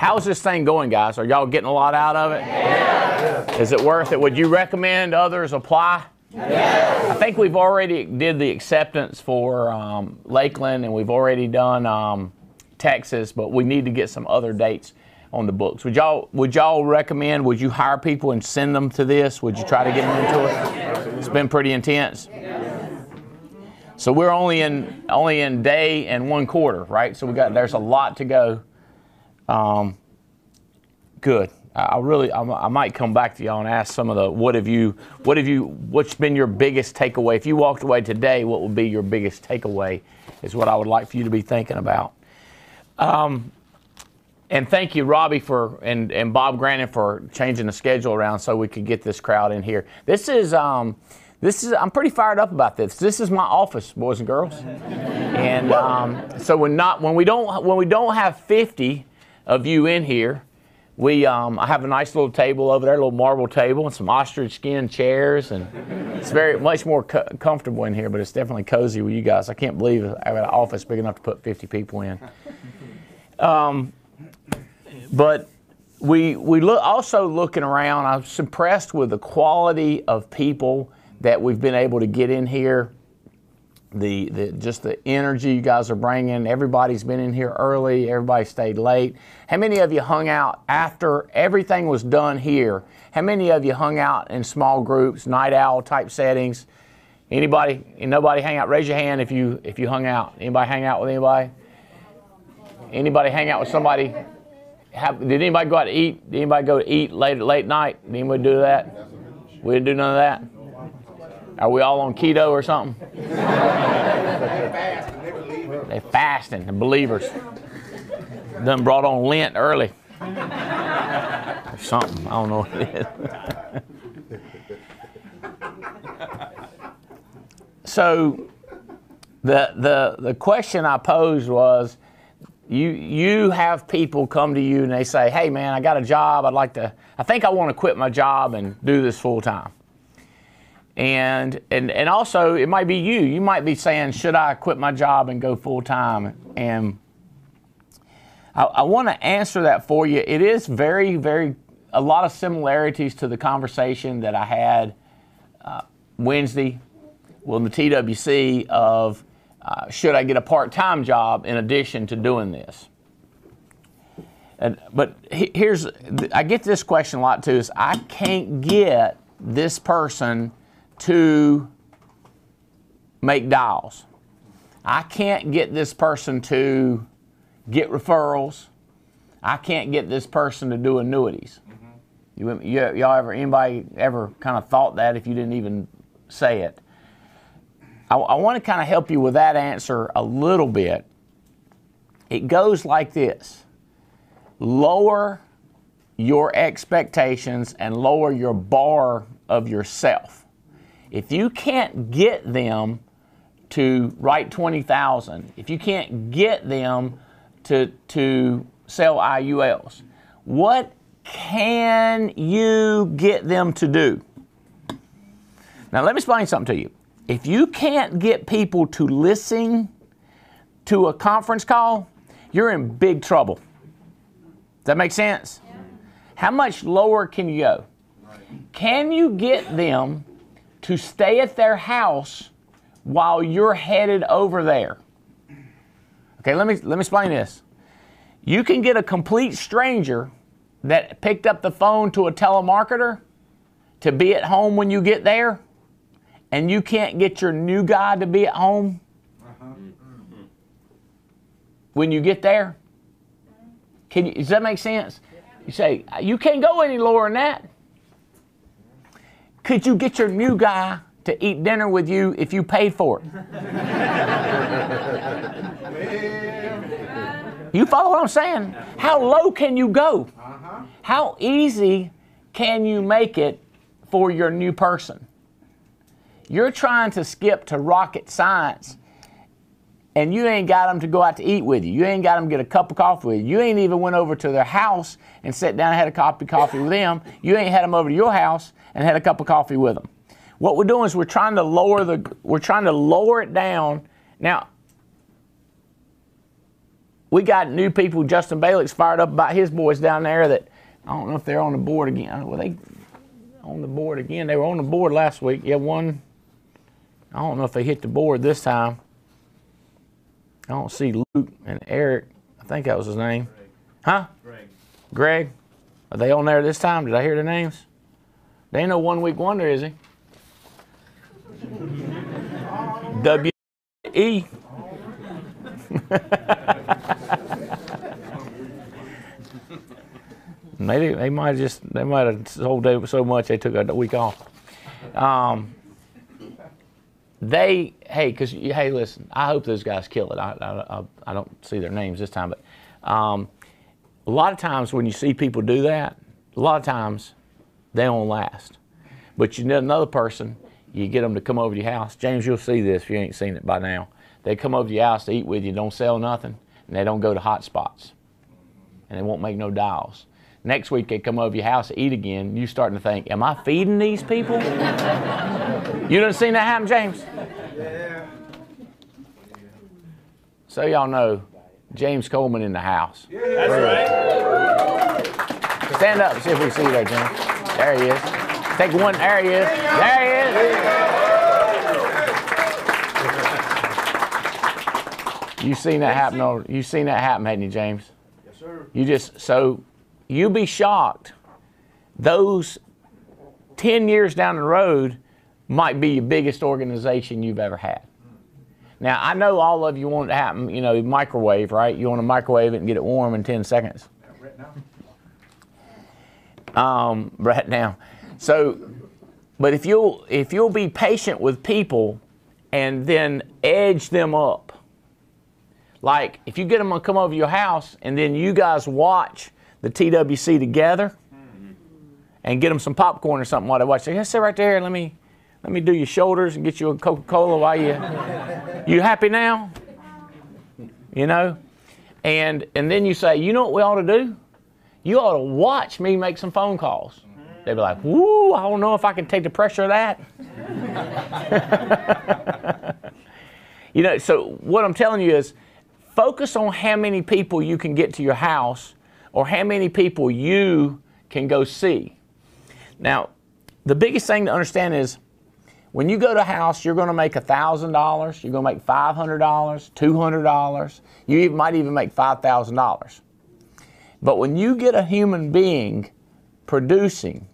How's this thing going, guys? Are y'all getting a lot out of it? Yeah. Is it worth it? Would you recommend others apply? Yeah. I think we've already did the acceptance for Lakeland, and we've already done Texas, but we need to get some other dates on the books. Would y'all recommend, would you hire people and send them to this? Would you try to get them into it? It's been pretty intense. So we're only in day and 1 quarter, right? So there's a lot to go. Good. I might come back to y'all and ask some of the what's been your biggest takeaway? If you walked away today, what would be your biggest takeaway is what I would like for you to be thinking about. And thank you, Robbie, and Bob Grannon for changing the schedule around so we could get this crowd in here. This is I'm pretty fired up about this. This is my office, boys and girls. And so when we don't have 50 of you in here, I have a nice little table over there, a little marble table, and some ostrich skin chairs, and it's very much more comfortable in here. But it's definitely cozy with you guys. I can't believe I have an office big enough to put 50 people in. But we also looking around. I was impressed with the quality of people that we've been able to get in here. Just the energy you guys are bringing. Everybody's been in here early. Everybody stayed late. How many of you hung out after everything was done here? How many of you hung out in small groups, night owl type settings? Anybody? Nobody hang out? Raise your hand if you hung out. Anybody hang out with anybody? Anybody hang out with somebody? Did anybody go out to eat? Did anybody go to eat late night? Did anybody do that? We didn't do none of that. Are we all on keto or something? They fasting, the believers. Done brought on Lent early. Or something, I don't know what it is. So the question I posed was, you have people come to you and they say, hey man, I got a job, I think I want to quit my job and do this full time. And also, it might be you. You might be saying, should I quit my job and go full time? And I want to answer that for you. It is very, very, a lot of similarities to the conversation that I had Wednesday in the TWC of should I get a part-time job in addition to doing this? But I get this question a lot too, is I can't get this person to make dials. I can't get this person to get referrals. I can't get this person to do annuities. Mm-hmm. Anybody ever kind of thought that if you didn't even say it? I want to kind of help you with that answer a little bit. It goes like this. Lower your expectations and lower your bar of yourself. If you can't get them to write 20,000, if you can't get them to sell IULs, what can you get them to do? Now let me explain something to you. If you can't get people to listen to a conference call, you're in big trouble. Does that make sense? Yeah. How much lower can you go? Can you get them to stay at their house while you're headed over there? Okay, let me explain this. You can get a complete stranger that picked up the phone to a telemarketer to be at home when you get there, and you can't get your new guy to be at home when you get there. Does that make sense? You say, you can't go any lower than that. Could you get your new guy to eat dinner with you if you paid for it? You follow what I'm saying? How low can you go? How easy can you make it for your new person? You're trying to skip to rocket science, and you ain't got them to go out to eat with you. You ain't got them to get a cup of coffee with you. You ain't even went over to their house and sat down and had a cup of coffee with them. You ain't had them over to your house and had a cup of coffee with them. What we're doing is we're trying to lower it down. Now, we got new people. Justin Bailick's fired up about his boys down there that I don't know if they're on the board again. Well, they on the board again. They were on the board last week. Yeah, one. I don't know if they hit the board this time. I don't see Luke and Eric. I think that was his name. Greg. Huh? Greg. Are they on there this time? Did I hear their names? They ain't no 1 week wonder, is he? W-E. Maybe they might have sold David so much they took a week off. Hey, listen, I hope those guys kill it. I don't see their names this time, but a lot of times when you see people do that, a lot of times they don't last. But you need another person, you get them to come over to your house. James, you'll see this if you ain't seen it by now. They come over to your house to eat with you, don't sell nothing, and they don't go to hot spots. And they won't make no dials. Next week they come over to your house to eat again, you starting to think, am I feeding these people? You done seen that happen, James? Yeah. So y'all know, James Coleman in the house. Yeah. That's right. Stand up and see if we can see you there, James. There he is. Take one, there he is. There he is. You seen that happen, hadn't you, James? Yes, sir. You'll be shocked. Those 10 years down the road might be your biggest organization you've ever had. Now, I know all of you want it to happen, microwave, right? You want to microwave it and get it warm in 10 seconds. Right now. So, but if you'll be patient with people and then edge them up, like if you get them to come over to your house and then you guys watch the TWC together and get them some popcorn or something while they watch. Say, sit right there. Let me do your shoulders and get you a Coca-Cola while you happy now? And then you say, you know what we ought to do? You ought to watch me make some phone calls. They'd be like, woo, I don't know if I can take the pressure of that. So what I'm telling you is focus on how many people you can get to your house or how many people you can go see. Now, the biggest thing to understand is when you go to a house, you're going to make $1,000, you're going to make $500, $200, you might even make $5,000. But when you get a human being producing,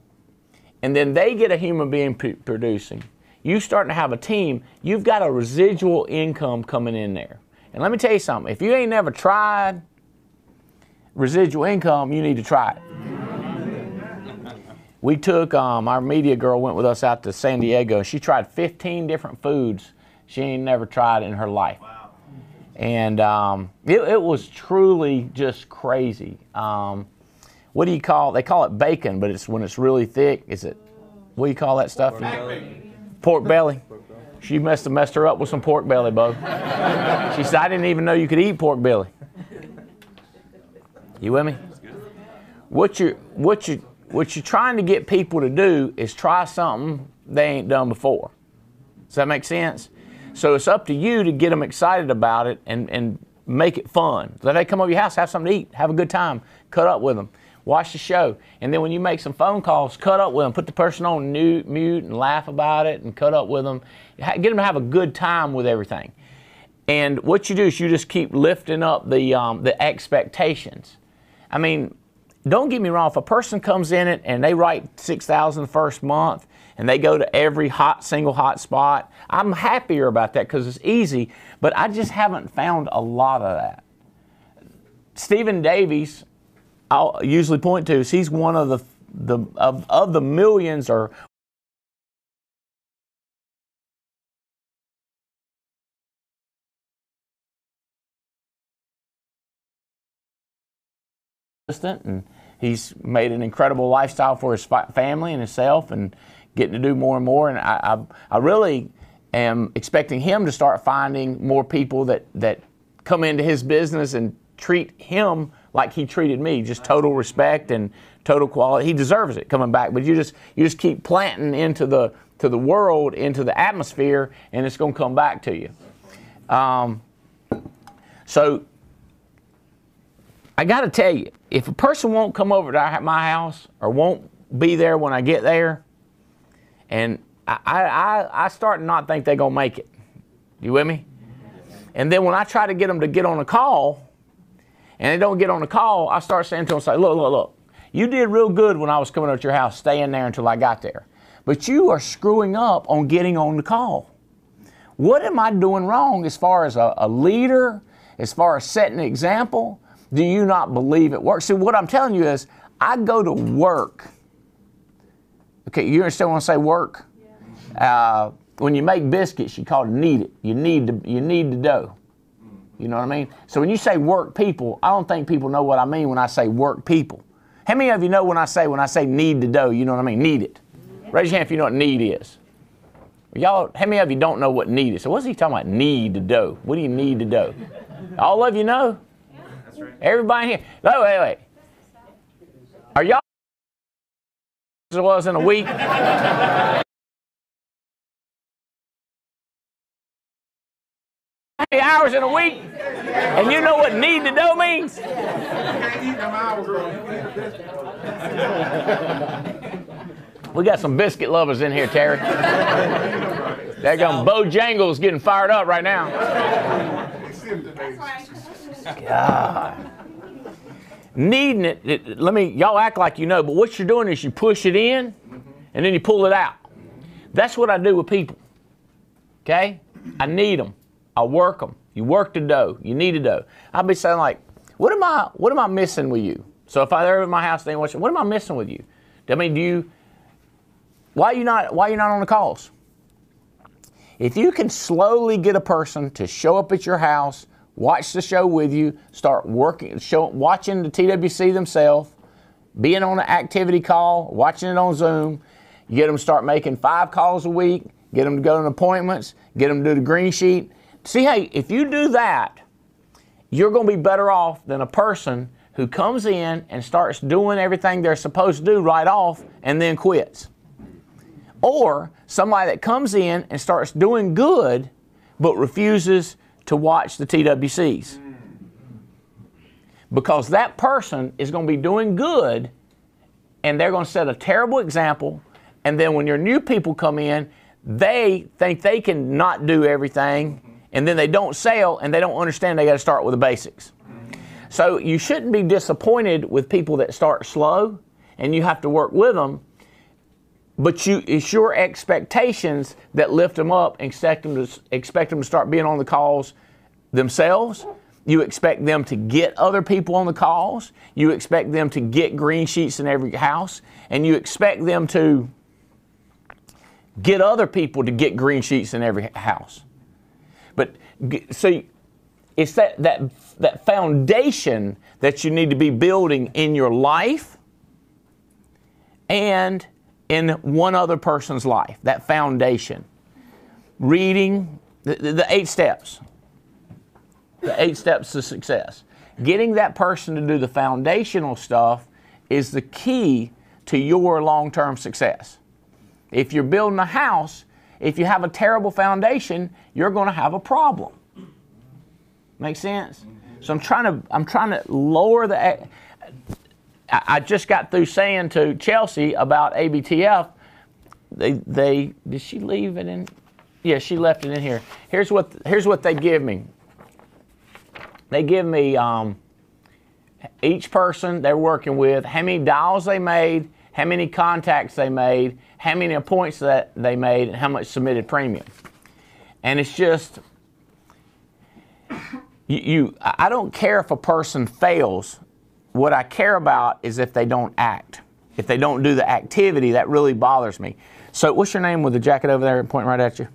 and then they get a human being producing, you starting to have a team, you've got a residual income coming in there. And let me tell you something, if you ain't never tried residual income, you need to try it. We took, our media girl went with us out to San Diego. She tried 15 different foods she ain't never tried in her life. Wow. And it was truly just crazy. What do you call, they call it bacon, but it's when it's really thick. What do you call that stuff? Pork belly. She must have messed her up with some pork belly, Bo. She said, I didn't even know you could eat pork belly. You with me? What you're trying to get people to do is try something they ain't done before. Does that make sense? So it's up to you to get them excited about it and make it fun. Let they come over your house, have something to eat, have a good time, cut up with them, watch the show. And then when you make some phone calls, cut up with them, put the person on mute and laugh about it and cut up with them. Get them to have a good time with everything. And what you do is you just keep lifting up the expectations. I mean, don't get me wrong, if a person comes in it and they write $6,000 the first month and they go to every single hot spot, I'm happier about that because it's easy, but I just haven't found a lot of that. Stephen Davies, I'll usually point to, is he's one of the millions or and he's made an incredible lifestyle for his family and himself and getting to do more and more. And I really am expecting him to start finding more people that come into his business and treat him like he treated me, just total respect and total quality. He deserves it coming back, but you just keep planting into the world, into the atmosphere, and it's going to come back to you. So I got to tell you, if a person won't come over to my house or won't be there when I get there, and I start to not think they're going to make it. You with me? And then when I try to get them to get on a call, and they don't get on the call, I start saying to them, say, look, you did real good when I was coming over to your house, staying there until I got there. But you are screwing up on getting on the call. What am I doing wrong as far as a leader, as far as setting an example? Do you not believe it works? See, what I'm telling you is, I go to work. Okay, you understand when I say work? Yeah. When you make biscuits, you call it knead it. You need the dough. You know what I mean? So when you say work people, I don't think people know what I mean when I say work people. How many of you know when I say knead the dough, you know what I mean? Knead it. Raise your hand if you know what knead is. Y'all, how many of you don't know what knead is? So what's he talking about? Knead the dough. What do you knead the dough? All of you know? That's right. Everybody here. No, wait. Are y'all as it was in a week? How many hours in a week? And you know what knead the dough means? We got some biscuit lovers in here, Terry. That gun Bojangles getting fired up right now. God. Kneading it, y'all act like you know, but what you're doing is you push it in and then you pull it out. That's what I do with people. Okay? I knead them. I work them. You work the dough. You knead the dough. I'll be saying like, what am I missing with you? So if I'm at my house, they watch, what am I missing with you? I mean, why are you not on the calls? If you can slowly get a person to show up at your house, watch the show with you, start watching the TWC themselves, being on an activity call, watching it on Zoom, you get them to start making 5 calls a week, get them to go to appointments, get them to do the green sheet. See, hey, if you do that, you're going to be better off than a person who comes in and starts doing everything they're supposed to do right off and then quits. Or somebody that comes in and starts doing good but refuses to watch the TWCs. Because that person is going to be doing good and they're going to set a terrible example, and then when your new people come in, they think they can not do everything, and then they don't sell and they don't understand they got to start with the basics. So you shouldn't be disappointed with people that start slow and you have to work with them, but it's your expectations that lift them up and expect them to start being on the calls themselves. You expect them to get other people on the calls. You expect them to get green sheets in every house, and you expect them to get other people to get green sheets in every house. But see, it's that foundation that you need to be building in your life and in one other person's life. That foundation. Reading the 8 steps. The 8 steps to success. Getting that person to do the foundational stuff is the key to your long-term success. If you're building a house, if you have a terrible foundation, you're going to have a problem. Make sense? So I'm trying to lower the. I just got through saying to Chelsea about ABTF. Did she leave it in? Yeah, she left it in here. Here's what they give me. They give me each person they're working with, how many dials they made, how many contacts they made, how many appointments that they made, and how much submitted premium. And it's just, I don't care if a person fails. What I care about is if they don't act. If they don't do the activity, that really bothers me. So what's your name with the jacket over there pointing right at you?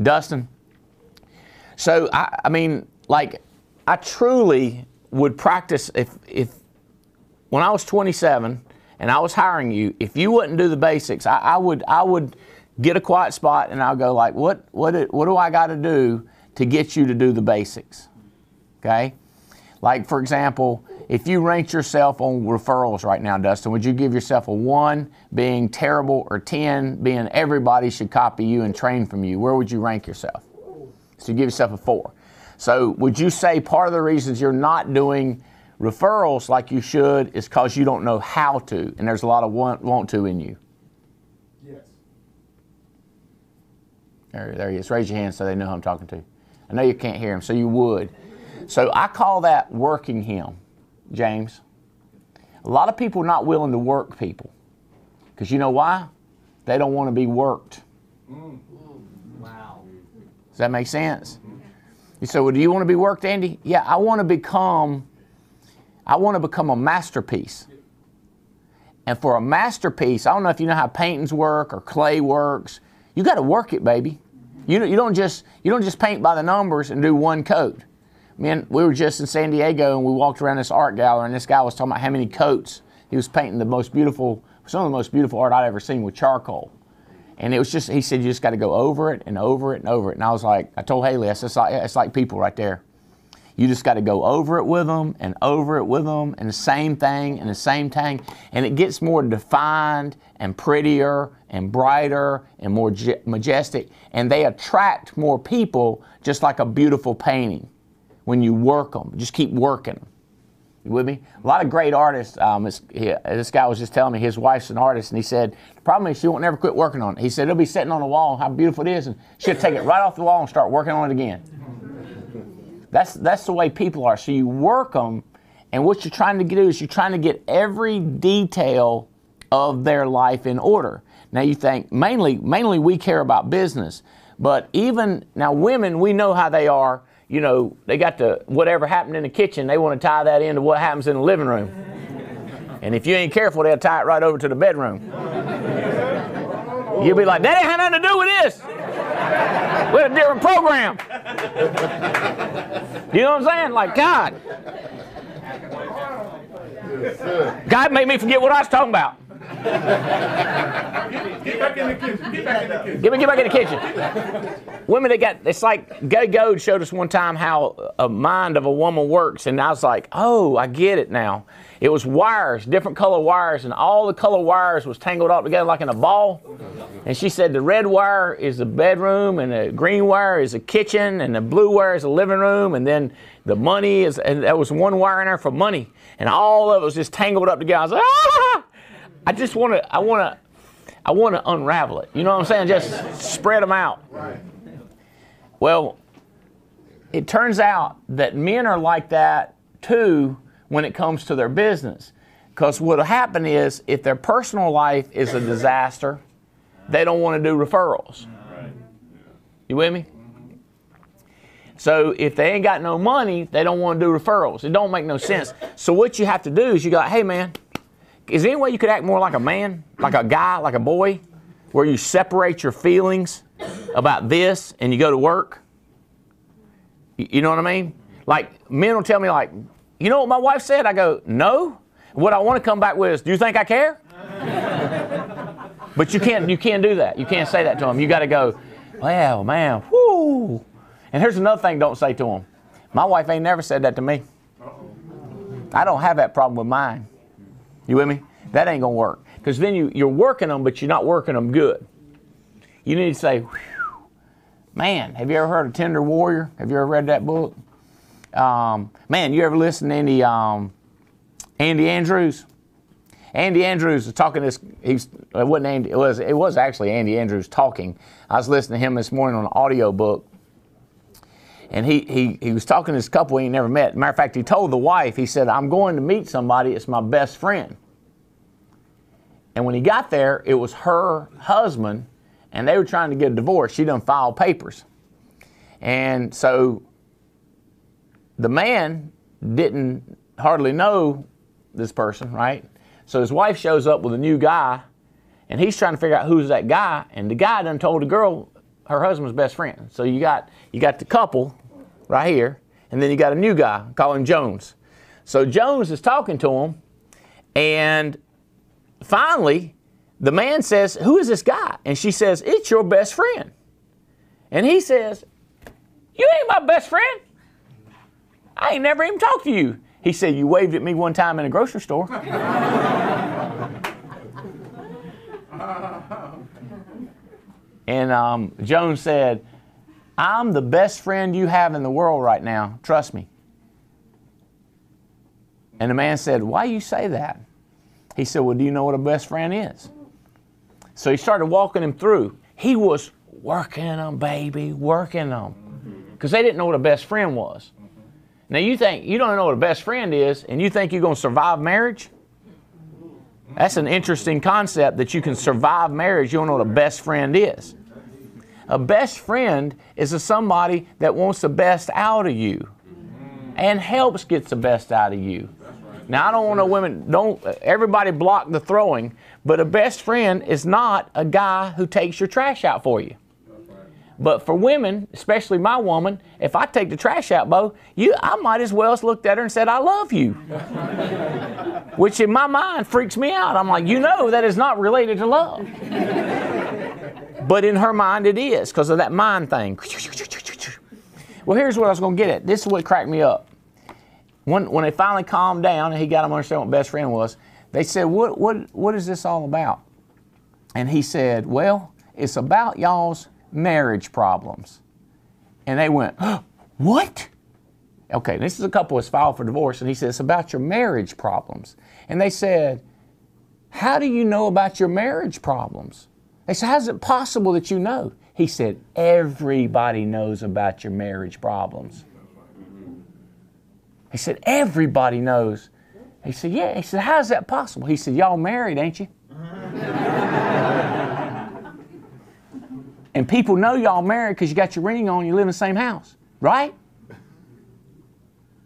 Dustin. So, I mean, like, I truly would practice if when I was 27 and I was hiring you, if you wouldn't do the basics, I would get a quiet spot and I'll go like, what do I got to do to get you to do the basics? Okay? Like, for example, if you ranked yourself on referrals right now, Dustin, would you give yourself a 1 being terrible or 10 being everybody should copy you and train from you? Where would you rank yourself? So you give yourself a 4. So would you say part of the reasons you're not doing referrals like you should is because you don't know how to, and there's a lot of want to in you. Yes. There he is. Raise your hand so they know who I'm talking to. I know you can't hear him, so you would. So I call that working him, James. A lot of people are not willing to work people. Because you know why? They don't want to be worked. Wow. Does that make sense? You say, well, do you want to be worked, Andy? Yeah, I want to become a masterpiece. And for a masterpiece, I don't know if you know how paintings work or clay works. You got to work it, baby. You don't just paint by the numbers and do one coat. Man, we were just in San Diego and we walked around this art gallery and this guy was talking about how many coats he was painting some of the most beautiful art I'd ever seen with charcoal. And it was just, he said, you just got to go over it and over it and over it. And I was like, I told Haley, I said, it's like people right there. You just got to go over it with them and over it with them and the same thing and the same thing. And it gets more defined and prettier and brighter and more majestic. And they attract more people just like a beautiful painting when you work them. Just keep working them. You with me? A lot of great artists. This guy was just telling me his wife's an artist, and he said, the problem is she won't never quit working on it. He said, it'll be sitting on the wall, how beautiful it is, and she'll take it right off the wall and start working on it again. That's the way people are. So you work them, and what you're trying to do is you're trying to get every detail of their life in order. Now you think, mainly we care about business, but even, now women, we know how they are. You know, they got whatever happened in the kitchen, they want to tie that into what happens in the living room. And if you ain't careful, they'll tie it right over to the bedroom. You'll be like, that ain't had nothing to do with this. We had a different program. You know what I'm saying? Like, God made me forget what I was talking about. Get back in the kitchen. Get back in the kitchen. Get back in the kitchen. Women, it's like Gay Goad showed us one time how a mind of a woman works, and I was like, oh, I get it now. It was wires, different color wires, and all the color wires was tangled up together like in a ball. And she said the red wire is the bedroom, and the green wire is the kitchen, and the blue wire is the living room, and then the money is, and there was one wire in there for money, and all of it was just tangled up together. I was like, ah! I want to unravel it. You know what I'm saying? Just spread them out. Right. Well, it turns out that men are like that too when it comes to their business. Because what will happen is if their personal life is a disaster, they don't want to do referrals. Right. You with me? So if they ain't got no money, they don't want to do referrals. It don't make no sense. So what you have to do is you go, hey man, is there any way you could act more like a man, like a guy, like a boy, where you separate your feelings about this and you go to work? You know what I mean? Like, men will tell me, like, you know what my wife said? I go, no. What I want to come back with is, do you think I care? But you can't do that. You can't say that to them. You got to go, well, man, whoo. And here's another thing don't say to them. My wife ain't never said that to me. I don't have that problem with mine. You with me? That ain't going to work. Because then you're working them, but you're not working them good. You need to say, man, have you ever heard of Tender Warrior? Have you ever read that book? Man, you ever listen to any Andy Andrews? Andy Andrews was talking this. It wasn't Andy. It was actually Andy Andrews talking. I was listening to him this morning on an audio book, and he was talking to this couple he never met. Matter of fact, he told the wife. He said, "I'm going to meet somebody. It's my best friend." And when he got there, it was her husband, and they were trying to get a divorce. She done filed papers, and so the man didn't hardly know this person, right? So his wife shows up with a new guy, and he's trying to figure out who's that guy, and the guy done told the girl her husband's best friend. So you got the couple right here, and then you got a new guy, call him Jones. So Jones is talking to him, and finally the man says, "Who is this guy?" And she says, "It's your best friend." And he says, "You ain't my best friend. I ain't never even talked to you." He said, "You waved at me one time in a grocery store." And Jones said, "I'm the best friend you have in the world right now. Trust me." And the man said, why you say that? He said, well, do you know what a best friend is? So he started walking him through. He was working them, baby, working them. Because they didn't know what a best friend was. Now you think, you don't know what a best friend is, and you think you're going to survive marriage? That's an interesting concept, that you can survive marriage. You don't know what a best friend is. A best friend is somebody that wants the best out of you and helps get the best out of you. Now, I don't want no women, everybody block the throwing, but a best friend is not a guy who takes your trash out for you. But for women, especially my woman, if I take the trash out, Bo, I might as well have looked at her and said, I love you. Which in my mind freaks me out. I'm like, that is not related to love. But in her mind it is, because of that mind thing. Well, here's what I was going to get at. This is what cracked me up. When they finally calmed down and he got them to understand what best friend was, they said, what is this all about? And he said, well, it's about y'all's marriage problems. And they went, what? Okay, this is a couple that's filed for divorce, and he said, it's about your marriage problems. And they said, how do you know about your marriage problems? They said, how is it possible that you know? He said, everybody knows about your marriage problems. He said, everybody knows. He said, yeah. He said, how is that possible? He said, y'all married, ain't you? And people know y'all married because you got your ring on, you live in the same house, right?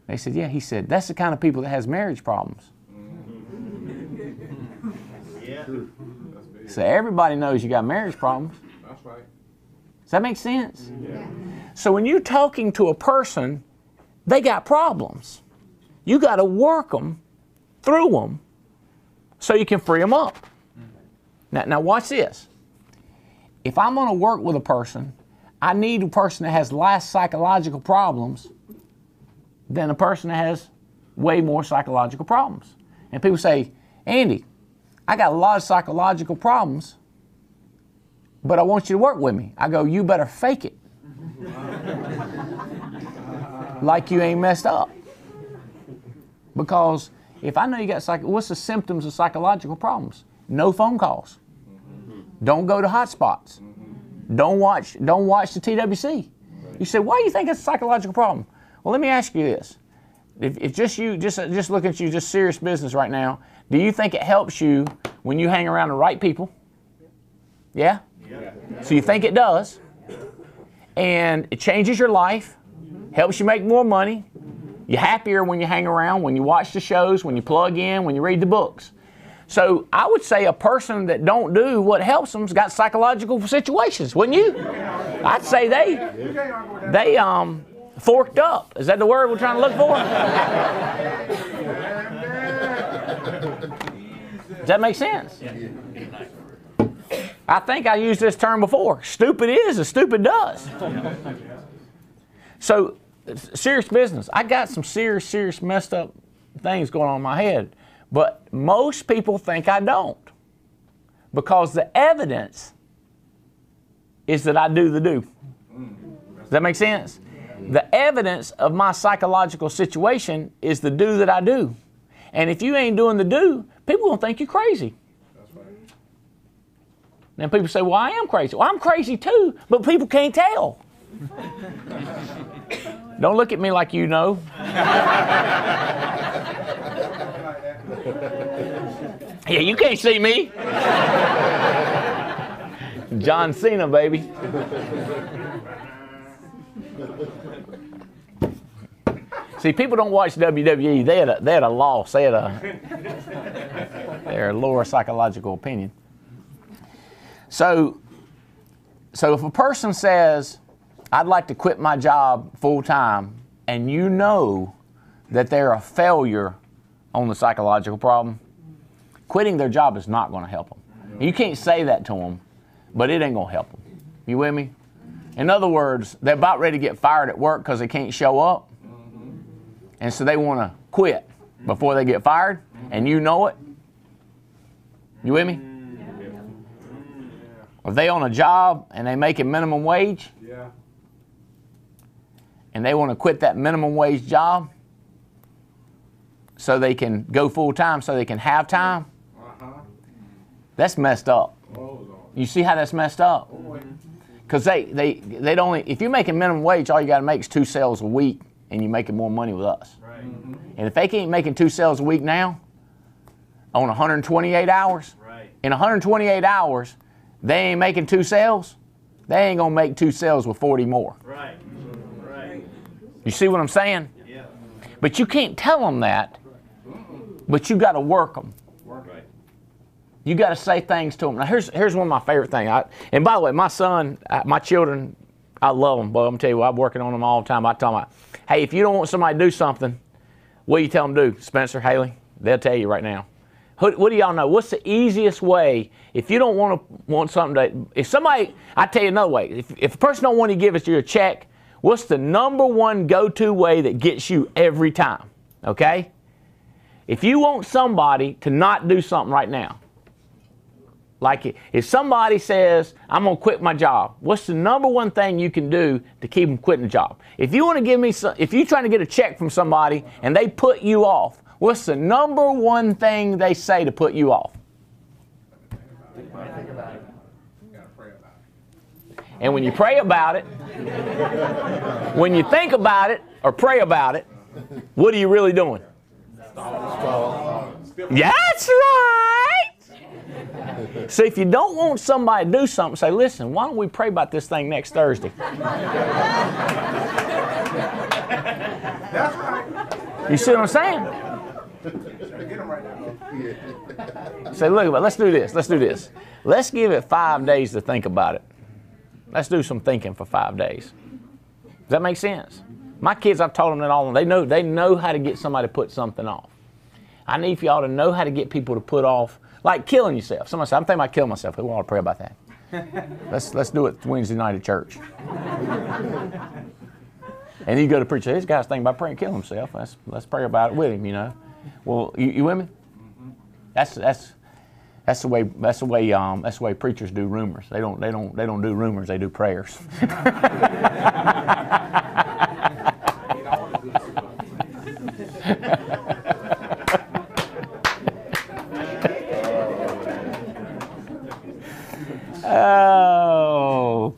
They said, yeah. He said, that's the kind of people that has marriage problems. Yeah. So everybody knows you got marriage problems. That's right. Does that make sense? Yeah. So when you're talking to a person, they got problems. You got to work them through them so you can free them up. Now watch this. If I'm going to work with a person, I need a person that has less psychological problems than a person that has way more psychological problems. And people say, Andy, I got a lot of psychological problems, but I want you to work with me. I go, you better fake it. Like you ain't messed up. Because if I know you got what's the symptoms of psychological problems? No phone calls. Don't go to hot spots. Don't watch the TWC. You say, why do you think it's a psychological problem? Well, let me ask you this. If just looking at you, just serious business right now, do you think it helps you when you hang around the right people? Yeah? So you think it does. And it changes your life, helps you make more money. You're happier when you hang around, when you watch the shows, when you plug in, when you read the books. So I would say a person that don't do what helps them's got psychological situations, wouldn't you? I'd say they forked up. Is that the word we're trying to look for? Does that make sense? I think I used this term before. Stupid is as stupid does. So, serious business. I got some serious messed up things going on in my head. But most people think I don't. Because the evidence is that I do the do. Does that make sense? The evidence of my psychological situation is the do that I do. And if you ain't doing the do, people gonna think you're crazy. That's right. Then people say, well, I am crazy. Well, I'm crazy too, but people can't tell. Don't look at me like you know. Yeah, you can't see me. John Cena, baby. See, people don't watch WWE. They had a loss. They're a lower psychological opinion. So if a person says, I'd like to quit my job full time, and you know that they're a failure on the psychological problem, quitting their job is not going to help them. You can't say that to them, but it ain't going to help them. You with me? In other words, they're about ready to get fired at work because they can't show up. And so they want to quit before they get fired, and you know it. You with me? If they on a job and they making minimum wage, and they want to quit that minimum wage job, so they can go full time, so they can have time. That's messed up. You see how that's messed up? Because they'd only, if you're making minimum wage, all you got to make is 2 sales a week, and you're making more money with us. Right. And if they can't making 2 sales a week now, on 128 hours, Right. in 128 hours, they ain't making 2 sales. They ain't gonna make 2 sales with 40 more. Right. Right. You see what I'm saying? Yeah. But you can't tell them that. But you got to work them. Right. You got to say things to them. Now here's one of my favorite things. And by the way, my son, my children, I love them. But I'm telling you, I'm working on them all the time. I tell them, hey, if you don't want somebody to do something, what do you tell them to do? Spencer, Haley, they'll tell you right now. What do y'all know? What's the easiest way if you don't want something to, if somebody, I tell you another way. If a person don't want to give us you a check, what's the number one go-to way that gets you every time? Okay? If you want somebody to not do something right now, like if somebody says, I'm going to quit my job, what's the number one thing you can do to keep them quitting the job? If you want to give me some, if you're trying to get a check from somebody and they put you off, what's the number one thing they say to put you off? Think about it. You gotta pray about it. And when you pray about it, when you think about it or pray about it, what are you really doing? That's right. So if you don't want somebody to do something, say, listen, why don't we pray about this thing next Thursday? That's right. You see what I'm saying? Get them right now. Say, look, let's do this. Let's do this. Let's give it 5 days to think about it. Let's do some thinking for 5 days. Does that make sense? My kids, I've told them that all. They know how to get somebody to put something off. I need for y'all to know how to get people to put off, like killing yourself. Somebody said, I'm thinking about killing myself. We want to pray about that. Let's do it Wednesday night at church. And you go to preach. This guy's thinking about praying, killing himself. Let's pray about it with him. You know. Well, you with me? That's the way preachers do rumors. They don't do rumors. They do prayers. Oh,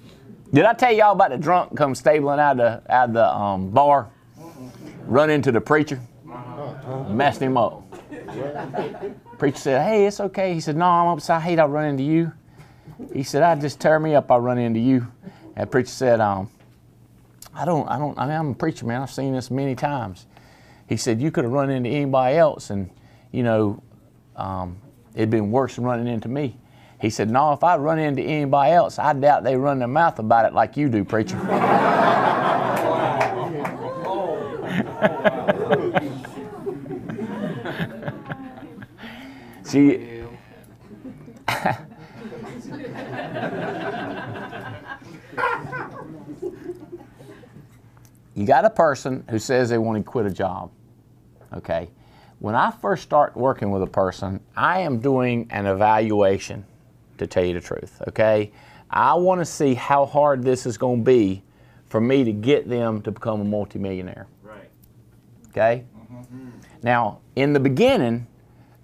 did I tell y'all about the drunk come stabling out of the bar, run into the preacher, messed him up? Preacher said, "Hey, it's okay." He said, "No, I'm upset. I hate I run into you." He said, "I just tear me up. I run into you." And the preacher said, I mean, I'm a preacher, man. I've seen this many times. He said, "You could have run into anybody else, and you know, it'd been worse than running into me." He said, "No, if I run into anybody else, I doubt they run their mouth about it like you do, preacher." See, you got a person who says they want to quit a job, okay? When I first start working with a person, I am doing an evaluation, to tell you the truth, okay? I want to see how hard this is going to be for me to get them to become a multimillionaire. Right. Okay? Mm-hmm. Now, in the beginning,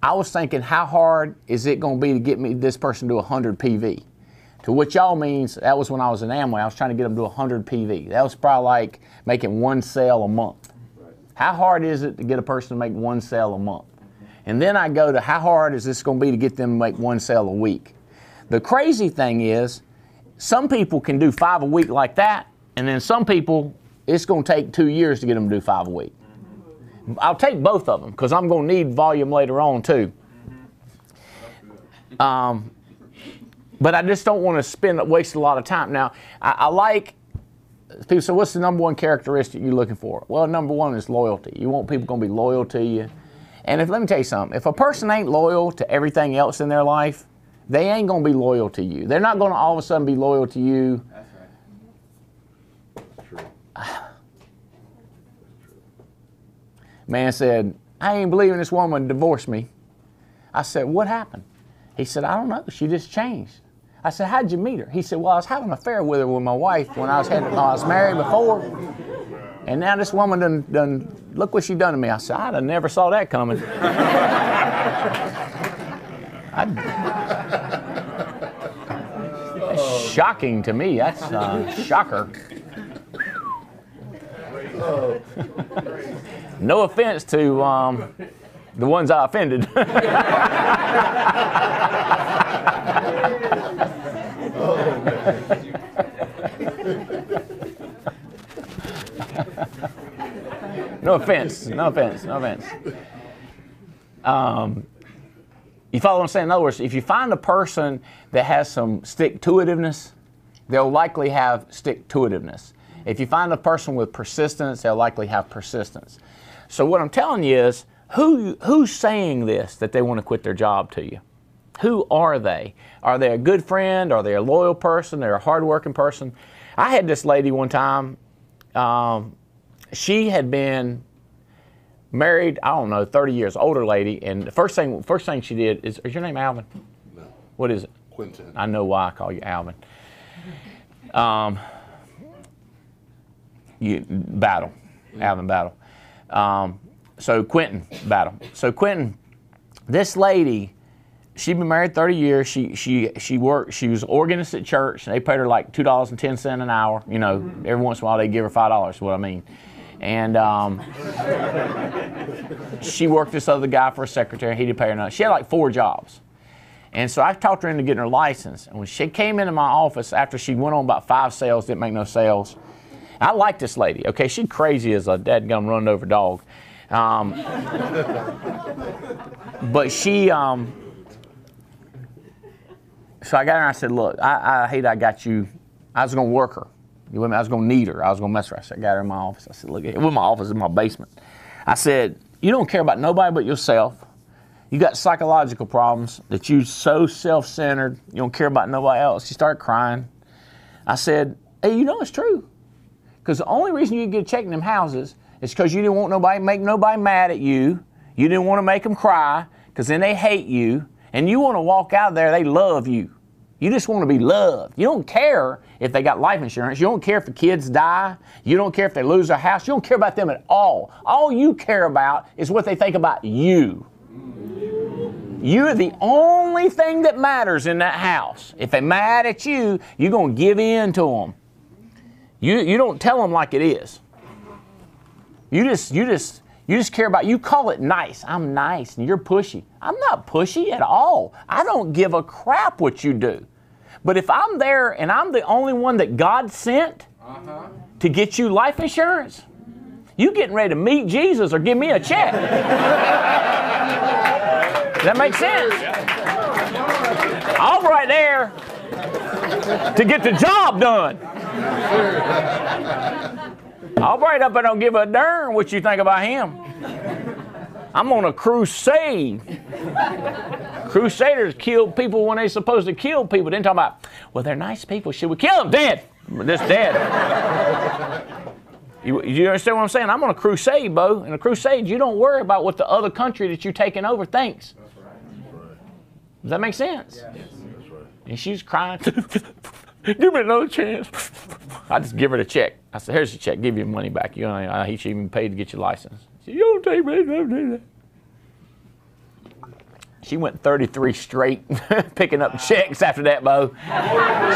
I was thinking, how hard is it going to be to get me this person to 100 PV? To which y'all means, that was when I was in Amway, I was trying to get them to 100 PV. That was probably like making 1 sale a month. Right. How hard is it to get a person to make 1 sale a month? And then I go to, how hard is this going to be to get them to make 1 sale a week? The crazy thing is, some people can do 5 a week like that, and then some people, it's going to take 2 years to get them to do 5 a week. I'll take both of them, because I'm going to need volume later on too. But I just don't want to waste a lot of time. Now, I like, people say, what's the number one characteristic you're looking for? Well, number one is loyalty. You want people going to be loyal to you. And let me tell you something, if a person ain't loyal to everything else in their life, they ain't going to be loyal to you. They're not going to all of a sudden be loyal to you. That's right. True. Man said, I ain't believing this woman divorced me. I said, what happened? He said, I don't know. She just changed. I said, how'd you meet her? He said, well, I was having an affair with her with my wife when I was married before. And now this woman done look what she done to me. I said, I never saw that coming. That's shocking to me. That's a shocker. No offense to the ones I offended. No offense. You follow what I'm saying? In other words, if you find a person that has some stick-to-itiveness, they'll likely have stick-to-itiveness. If you find a person with persistence, they'll likely have persistence. So what I'm telling you is, who's saying this, that they want to quit their job to you? Who are they? Are they a good friend? Are they a loyal person? They're a hardworking person? I had this lady one time, she had been married, I don't know, 30 years, older lady, and the first thing she did is your name Alvin? No. What is it? Quentin. I know why I call you Alvin. Alvin Battle. So Quentin Battle. So Quentin, this lady, she'd been married 30 years. She worked. She was organist at church, and they paid her like $2.10 an hour. You know, every once in a while they give her $5. Is what I mean. And she worked this other guy for a secretary. He didn't pay her nothing. She had like 4 jobs. And so I talked her into getting her license. And when she came into my office after she went on about 5 sales, didn't make no sales. I like this lady. Okay, she's crazy as a dadgum run over dog. But she. So I got her and I said, look, I hate I got you. I was going to work her. You with me? I was going to need her. I was going to mess her. I said, I got her in my office. I said, look, well, my office is my basement. I said, you don't care about nobody but yourself. You got psychological problems that you so self-centered. You don't care about nobody else. She started crying. I said, hey, you know it's true. Because the only reason you get a check in them houses is because you didn't want make nobody mad at you. You didn't want to make them cry because then they hate you. And you want to walk out there, they love you. You just want to be loved. You don't care if they got life insurance. You don't care if the kids die. You don't care if they lose their house. You don't care about them at all. All you care about is what they think about you. You're the only thing that matters in that house. If they're mad at you, you're going to give in to them. You don't tell them like it is. You just care about, you call it nice. I'm nice and you're pushy. I'm not pushy at all. I don't give a crap what you do. But if I'm there and I'm the only one that God sent to get you life insurance, you getting ready to meet Jesus or give me a check. Does that make sense? I'm right there to get the job done. I'll right up and don't give a darn what you think about him. I'm on a crusade. Crusaders kill people when they're supposed to kill people. Then talk about, well, they're nice people. Should we kill them? Dead. Just dead. You understand what I'm saying? I'm on a crusade, Bo. In a crusade, you don't worry about what the other country that you're taking over thinks. That's right. Does that make sense? Yes. That's right. And she's crying. Give me another chance. I just give her the check. I said, here's the check. Give your money back. You know, he should even pay to get your license. She said, you don't take me. Don't do that. She went 33 straight picking up checks after that, Bo.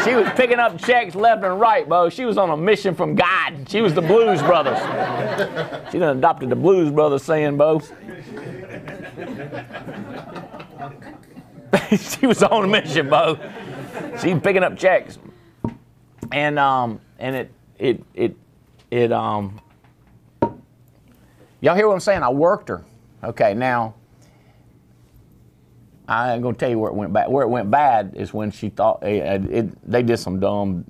She was picking up checks left and right, Bo. She was on a mission from God. She was the Blues Brothers. She done adopted the Blues Brothers saying, Bo. She was on a mission, Bo. She was picking up checks. And y'all hear what I'm saying? I worked her. Okay, now I ain't gonna tell you where it went bad. Where it went bad is when she thought they did some dumb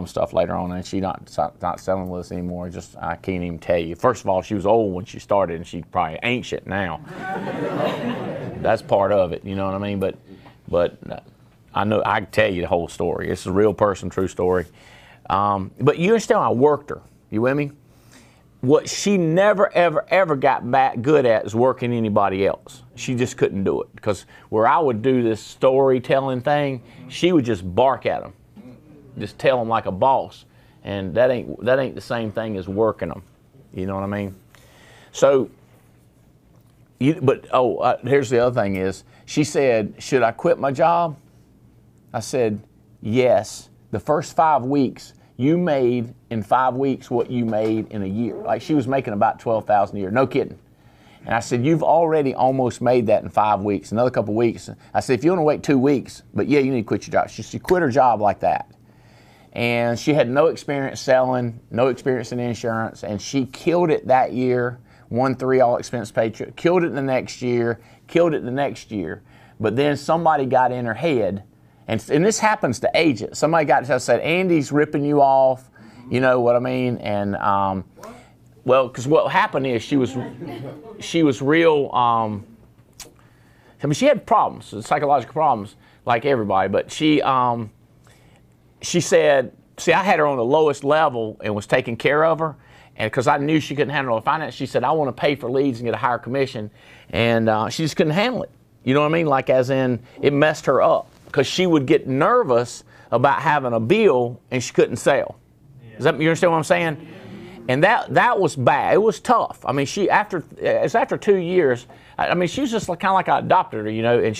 stuff later on, and she's not selling with us anymore. Just I can't even tell you. First of all, she was old when she started, and she's probably ancient now. That's part of it, you know what I mean? But I know I can tell you the whole story. It's a real person, true story. But you understand, I worked her. You with me? What she never, ever got back good at is working anybody else. She just couldn't do it. Because where I would do this storytelling thing, she would just bark at them. Just tell them like a boss. and that ain't the same thing as working them. You know what I mean? So, here's the other thing is, she said, should I quit my job? I said, yes. The first 5 weeks, you made in 5 weeks what you made in a year. Like, she was making about $12,000 a year, no kidding. And I said, you've already almost made that in 5 weeks, another couple of weeks. I said, if you want to wait 2 weeks, but yeah, you need to quit your job. She quit her job like that. And she had no experience selling, no experience in insurance, and she killed it that year, won 3 all expense paid, killed it the next year, killed it the next year. But then somebody got in her head, and this happens to agents. Somebody got to said, Andy's ripping you off, you know what I mean? And well, because what happened is she was real. I mean, she had problems, psychological problems, like everybody. But she said, see, I had her on the lowest level and was taking care of her. And because I knew she couldn't handle the finance, she said, I want to pay for leads and get a higher commission. And she just couldn't handle it. You know what I mean? Like, as in, it messed her up. Because she would get nervous about having a bill and she couldn't sell. Yeah. You understand what I'm saying? And that was bad. It was tough. I mean, after 2 years, I mean, she was just kind of like I adopted her, you know, and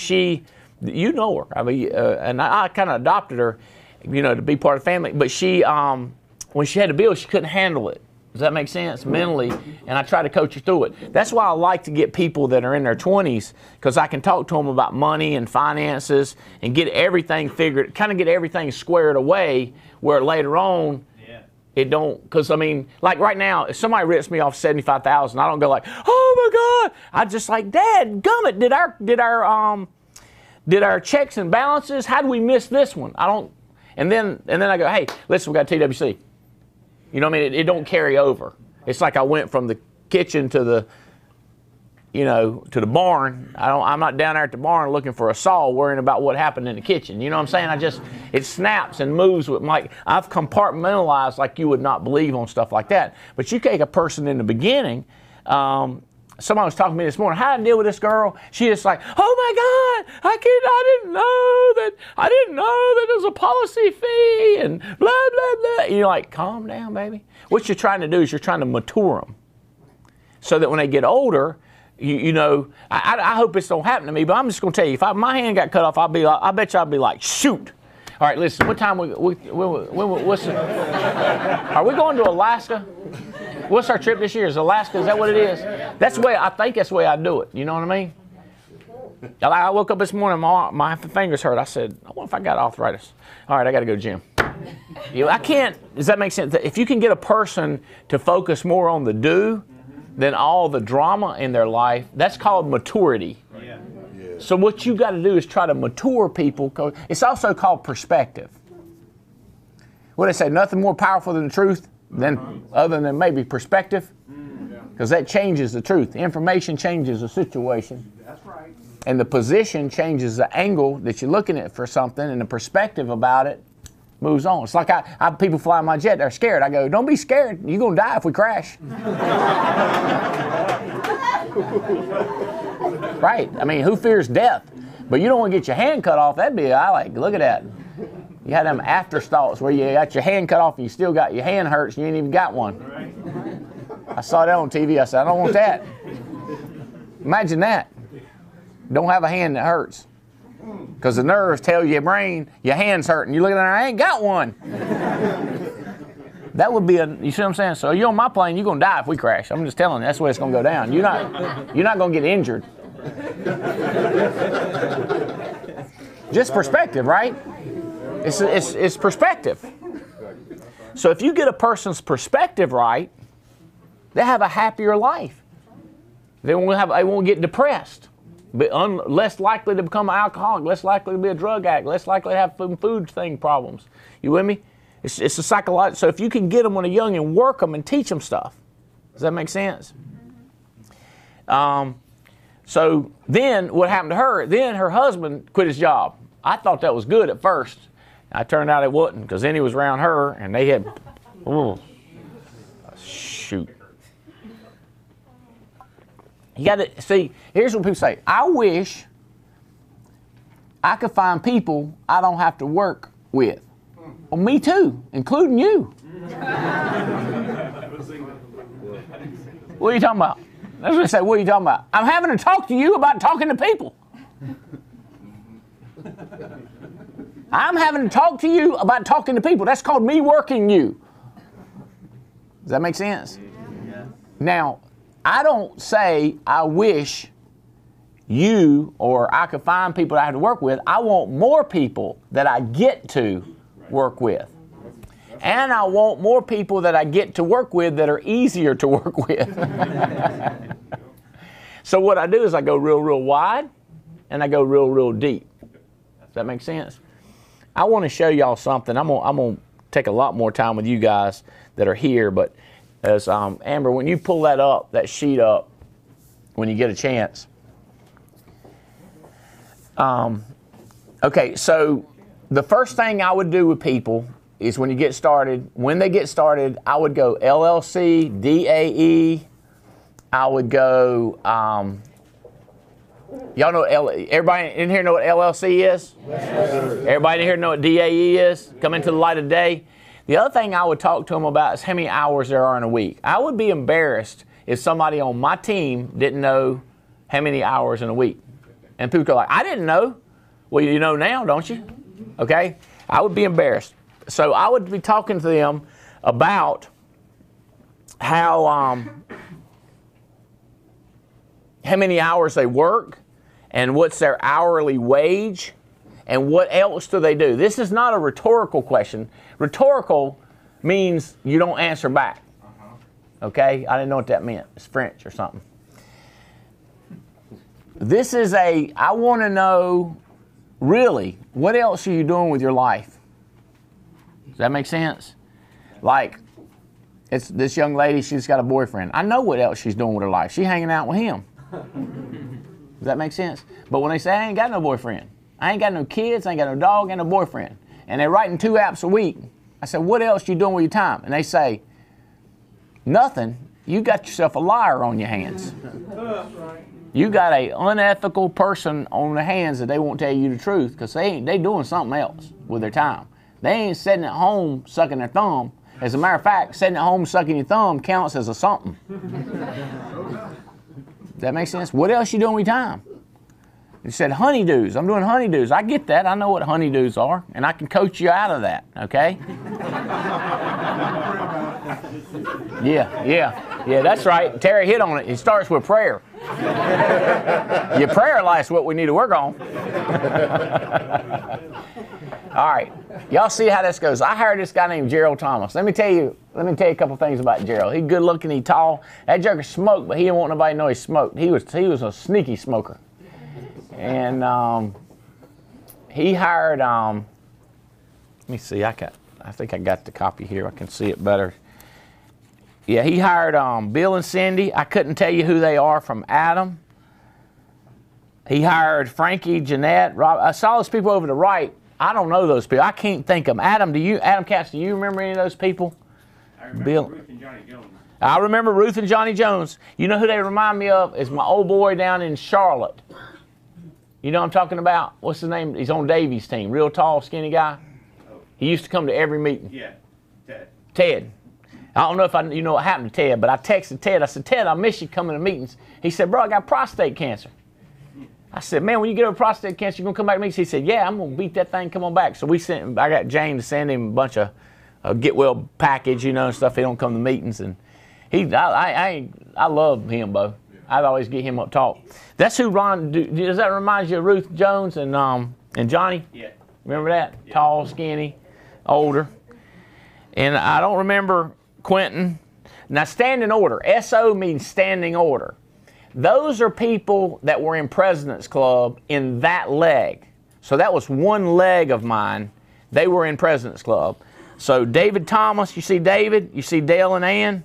you know her. I mean, and I kind of adopted her, you know, to be part of the family. But she, when she had a bill, she couldn't handle it. Does that make sense? Mentally, and I try to coach you through it. That's why I like to get people that are in their 20s, because I can talk to them about money and finances and get everything figured, kind of get everything squared away, where later on, it don't, because I mean, like right now, if somebody rips me off $75,000, I don't go like, oh my God. I just like, Dad, gummit, did our checks and balances, how do we miss this one? I don't, and then I go, hey, listen, we got TWC. You know what I mean? It don't carry over. It's like I went from the kitchen to the, you know, to the barn. I'm not down there at the barn looking for a saw, worrying about what happened in the kitchen. You know what I'm saying? It snaps and moves with I've compartmentalized like you would not believe on stuff like that. But you take a person in the beginning, somebody was talking to me this morning, how do I deal with this girl? She just like, oh my God, I didn't know that there's a policy fee and blah, blah, blah. And you're like, calm down, baby. What you're trying to do is you're trying to mature them so that when they get older, you know, I hope this don't happen to me, but I'm just going to tell you, if my hand got cut off, I bet you I'd be like, shoot. All right, listen, what time are we going to Alaska? What's our trip this year? Is Alaska, is that what it is? That's the way, I think that's the way I do it. You know what I mean? I woke up this morning, my fingers hurt. I said, I wonder if I got arthritis. All right, I got to go to the gym. You know, I can't, does that make sense? If you can get a person to focus more on the do than all the drama in their life, that's called maturity. Yeah. So what you got to do is try to mature people. It's also called perspective. What they say, nothing more powerful than the truth, other than maybe perspective, because that changes the truth. Information changes the situation. That's right. And the position changes the angle that you're looking at for something, and the perspective about it moves on. It's like people fly my jet, they're scared. I go, don't be scared. You're going to die if we crash. Right. I mean, who fears death? But you don't want to get your hand cut off. That'd be, I like, look at that. You had them afterthoughts where you got your hand cut off and you still got your hand hurts and you ain't even got one. I saw that on TV. I said, I don't want that. Imagine that. Don't have a hand that hurts. Because the nerves tell your brain your hand's hurting. You look at it, I ain't got one. That would be you see what I'm saying? So you're on my plane, you're going to die if we crash. I'm just telling you, that's the way it's going to go down. You're not going to get injured. Just perspective, right? It's perspective. So if you get a person's perspective right, they have a happier life. They won't get depressed. Less likely to become an alcoholic, less likely to be a drug addict, less likely to have food thing problems. You with me? It's a psychological. So if you can get them when they're young and work them and teach them stuff, does that make sense? So then what happened to her? Then her husband quit his job. I thought that was good at first. It turned out it wasn't, because then he was around her and they had, shoot. You got to see, here's what people say. I wish I could find people I don't have to work with. Well, me too, including you. What are you talking about? That's what I say. What are you talking about? I'm having to talk to you about talking to people. I'm having to talk to you about talking to people. That's called me working you. Does that make sense? Yeah. Now, I don't say I wish you or I could find people that I have to work with. I want more people that I get to work with. And I want more people that I get to work with that are easier to work with. So what I do is I go real, real wide and I go real, real deep. Does that make sense? I want to show y'all something. I'm gonna take a lot more time with you guys that are here, but as Amber, when you pull that up, that sheet up, when you get a chance. Okay, so the first thing I would do with people is when they get started, I would go LLC, DAE, I would go, y'all know, everybody in here know what LLC is? Yes. Everybody in here know what DAE is? Come into the light of day. The other thing I would talk to them about is how many hours there are in a week. I would be embarrassed if somebody on my team didn't know how many hours in a week. And people go like, I didn't know. Well, you know now, don't you? Okay? I would be embarrassed. So I would be talking to them about how many hours they work and what's their hourly wage and what else do they do. This is not a rhetorical question. Rhetorical means you don't answer back. Okay? I didn't know what that meant. It's French or something. This is I want to know, really, what else are you doing with your life? Does that make sense? Like, it's this young lady, she's got a boyfriend. I know what else she's doing with her life. She's hanging out with him. Does that make sense? But when they say, I ain't got no boyfriend, I ain't got no kids, I ain't got no dog, ain't no boyfriend, and they're writing 2 apps a week, I said, what else you doing with your time? And they say, nothing. You got yourself a liar on your hands. You got an unethical person on their hands that they won't tell you the truth because they doing something else with their time. They ain't sitting at home sucking their thumb. As a matter of fact, sitting at home sucking your thumb counts as a something. Does that make sense? What else you doing with your time? You said honeydews. I'm doing honeydews. I get that. I know what honeydews are, and I can coach you out of that, okay? Yeah, that's right. Terry hit on it. It starts with prayer. Your prayer life's what we need to work on. All right. Y'all see how this goes. I hired this guy named Gerald Thomas. Let me tell you a couple things about Gerald. He's good looking, he's tall. That joker smoked, but he didn't want nobody to know he smoked. He was a sneaky smoker. And he hired let me see, I think I got the copy here. I can see it better. Yeah, he hired Bill and Cindy. I couldn't tell you who they are from Adam. He hired Frankie, Jeanette, Rob. I saw those people over to the right. I don't know those people. I can't think of them. Adam Katz, do you remember any of those people? I remember Bill. Ruth and Johnny Jones. I remember Ruth and Johnny Jones. You know who they remind me of? Is my old boy down in Charlotte. You know what I'm talking about? What's his name? He's on Davy's team. Real tall, skinny guy. He used to come to every meeting. Yeah, Ted. Ted. I don't know if you know what happened to Ted, but I texted Ted. I said, Ted, I miss you coming to meetings. He said, bro, I got prostate cancer. I said, man, when you get over prostate cancer, you going to come back to me? He said, yeah, I'm going to beat that thing, come on back. So I got Jane to send him a bunch of get well package, and stuff. He don't come to meetings. And I love him, Bo. I'd always get him up talk. That's who does that remind you of Ruth Jones and Johnny? Yeah. Remember that? Yeah. Tall, skinny, older. And I don't remember Quentin. Now, standing order. SO means standing order. Those are people that were in President's Club in that leg. So that was one leg of mine. They were in President's Club. So David Thomas, you see David? You see Dale and Ann?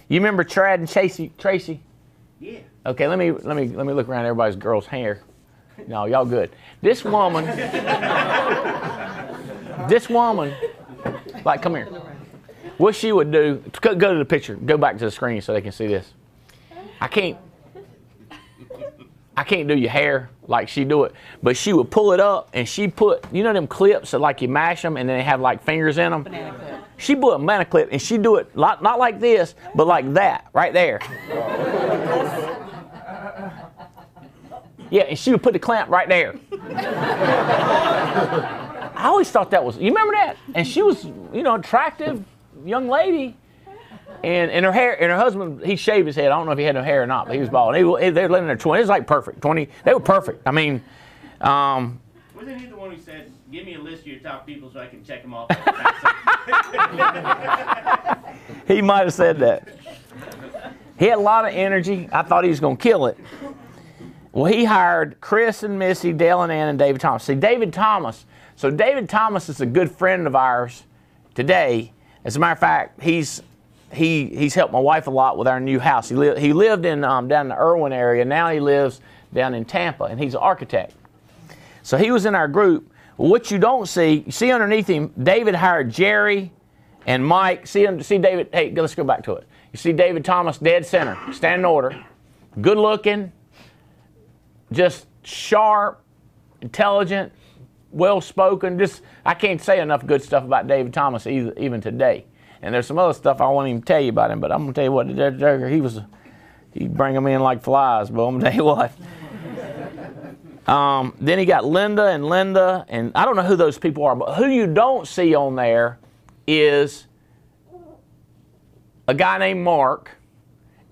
You remember Trad and Tracy? Yeah. Okay, let me look around everybody's girl's hair. No, y'all good. This woman, like, come here. What she would do, go to the picture, go back to the screen so they can see this. I can't do your hair like she do it, but she would pull it up and she put, them clips that like you mash them and then they have like fingers in them. Banana clip. She put a banana clip, and she'd do it not like this, but like that, right there. Yeah, and she would put the clamp right there. I always thought that was, you remember that? And she was, attractive young lady. And her hair, and her husband, he shaved his head. I don't know if he had no hair or not, but he was bald. They were living in their 20s. It was like perfect. They were perfect. I mean, wasn't he the one who said, "Give me a list of your top people so I can check them off"? He might have said that. He had a lot of energy. I thought he was going to kill it. Well, he hired Chris and Missy, Dale and Ann, and David Thomas. See, David Thomas. So David Thomas is a good friend of ours today. As a matter of fact, he's helped my wife a lot with our new house. He lived in down in the Irwin area. Now he lives down in Tampa, and he's an architect. So he was in our group. What you don't see, you see underneath him, David hired Jerry and Mike. See David. Hey, let's go back to it. You see David Thomas, dead center, standing order, good looking, just sharp, intelligent, well spoken. Just I can't say enough good stuff about David Thomas even today. And there's some other stuff I won't even tell you about him, but I'm gonna tell you what, he'd bring them in like flies, but I'm gonna tell you what. Then he got Linda, and I don't know who those people are, but who you don't see on there is a guy named Mark.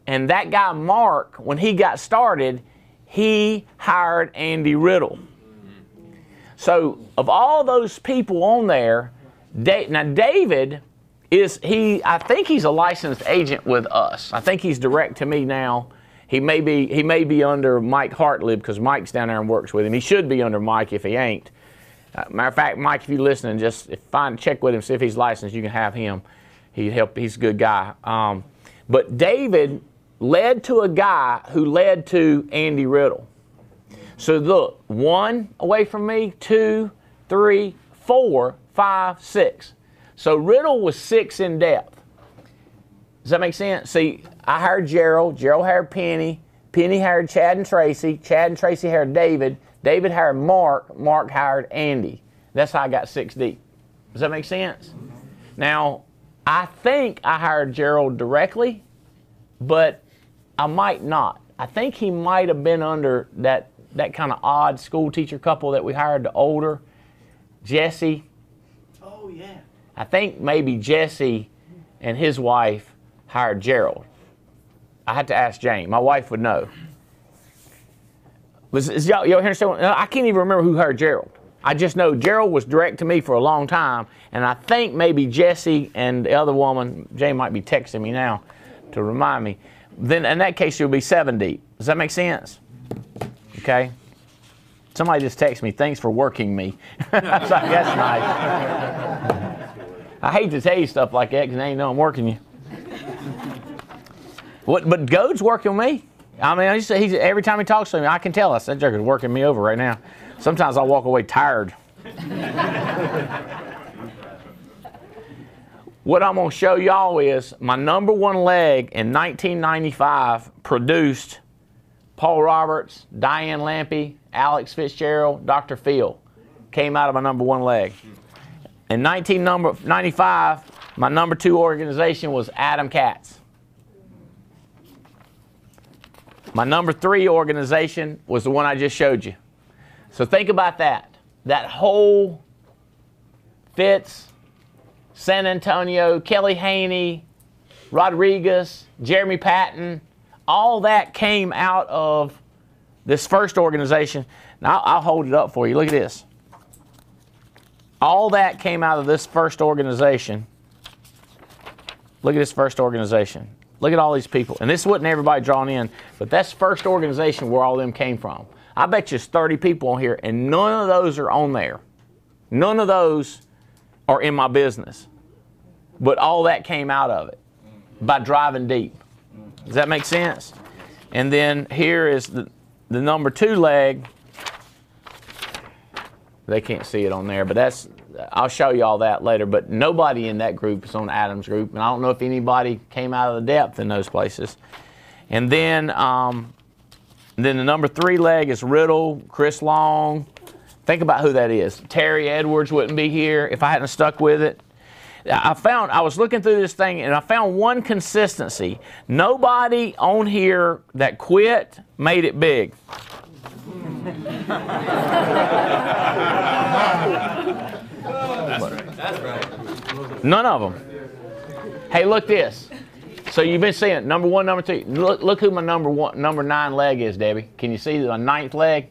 And that guy Mark, when he got started, he hired Andy Riddle. So of all those people on there, now David I think he's a licensed agent with us. I think he's direct to me now. He may be under Mike Hartlib because Mike's down there and works with him. He should be under Mike if he ain't. Matter of fact, Mike, if you're listening, just check with him, see if he's licensed. You can have him. He's a good guy. But David led to a guy who led to Andy Riddle. So look, 1 away from me, 2, 3, 4, 5, 6. So Riddle was 6 in depth. Does that make sense? See, I hired Gerald hired Penny hired Chad and Tracy hired David hired Mark hired Andy. That's how I got 6 deep. Does that make sense? Now, I think I hired Gerald directly, but I might not. I think he might have been under that kind of odd school teacher couple that we hired, the older, Jesse. Oh, yeah. I think maybe Jesse and his wife hired Gerald. I had to ask Jane. My wife would know. Y'all understand? I can't even remember who hired Gerald. I just know Gerald was direct to me for a long time, and I think maybe Jesse and the other woman, Jane might be texting me now to remind me. Then in that case, you'll be 7 deep. Does that make sense? Okay. Somebody just texted me, "Thanks for working me." I was like, that's nice. I hate to tell you stuff like that because they ain't know I'm working you. But Gode's working me. I mean, every time he talks to me, I can tell us that joker's working me over right now. Sometimes I walk away tired. What I'm going to show y'all is my number 1 leg in 1995 produced Paul Roberts, Diane Lampy, Alex Fitzgerald, Dr. Phil. Came out of my number 1 leg. In 1995, my number 2 organization was Adam Katz. My number 3 organization was the one I just showed you. So think about that. That whole Fitz, San Antonio, Kelly Haney, Rodriguez, Jeremy Patton, all that came out of this first organization. Now I'll hold it up for you. Look at this. All that came out of this first organization. Look at this first organization. Look at all these people. And this wasn't everybody drawn in, but that's first organization where all of them came from. I bet you it's 30 people on here, and none of those are on there. None of those are in my business. But all that came out of it by driving deep. Does that make sense? And then here is the number 2 leg. They can't see it on there, but I'll show you all that later. But nobody in that group is on Adam's group, and I don't know if anybody came out of the depth in those places. And then the number 3 leg is Riddle, Chris Long. Think about who that is. Terry Edwards wouldn't be here if I hadn't stuck with it. I was looking through this thing and I found one consistency. Nobody on here that quit made it big. That's right. None of them. Hey, look this. So you've been seeing it. Number 1, number 2. Look who my number 9 leg is, Debbie. Can you see the 9th leg?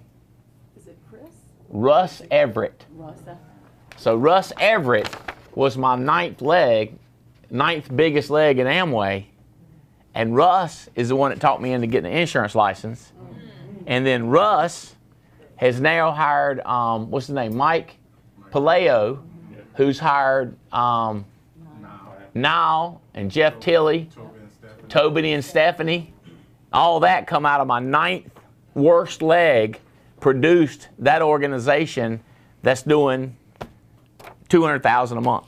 Is it Chris? Russ Everett. Russa. So Russ Everett was my 9th leg, 9th biggest leg in Amway. And Russ is the one that talked me into getting an insurance license. And then Russ has now hired, what's his name, Mike Paleo, who's hired Niall and Jeff Tilley, Tobin and Stephanie. All that come out of my 9th worst leg, produced that organization that's doing $200,000 a month.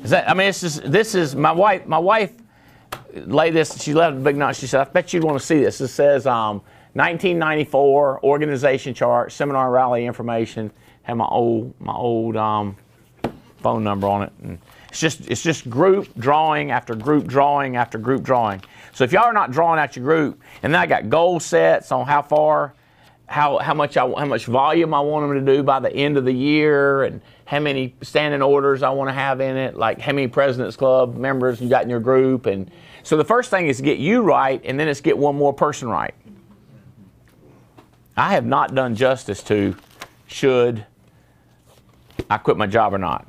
Is that? I mean, this is my wife. My wife laid this. She left a big note. She said, "I bet you'd want to see this." It says 1994 organization chart, seminar rally information. Had my old phone number on it, and it's just group drawing after group drawing after group drawing. So if y'all are not drawing out your group, and then I got goal sets on how far. How much volume I want them to do by the end of the year, and how many standing orders I want to have in it, like how many President's Club members you got in your group. And so the first thing is to get you right, and then it's get one more person right. I have not done justice to should I quit my job or not.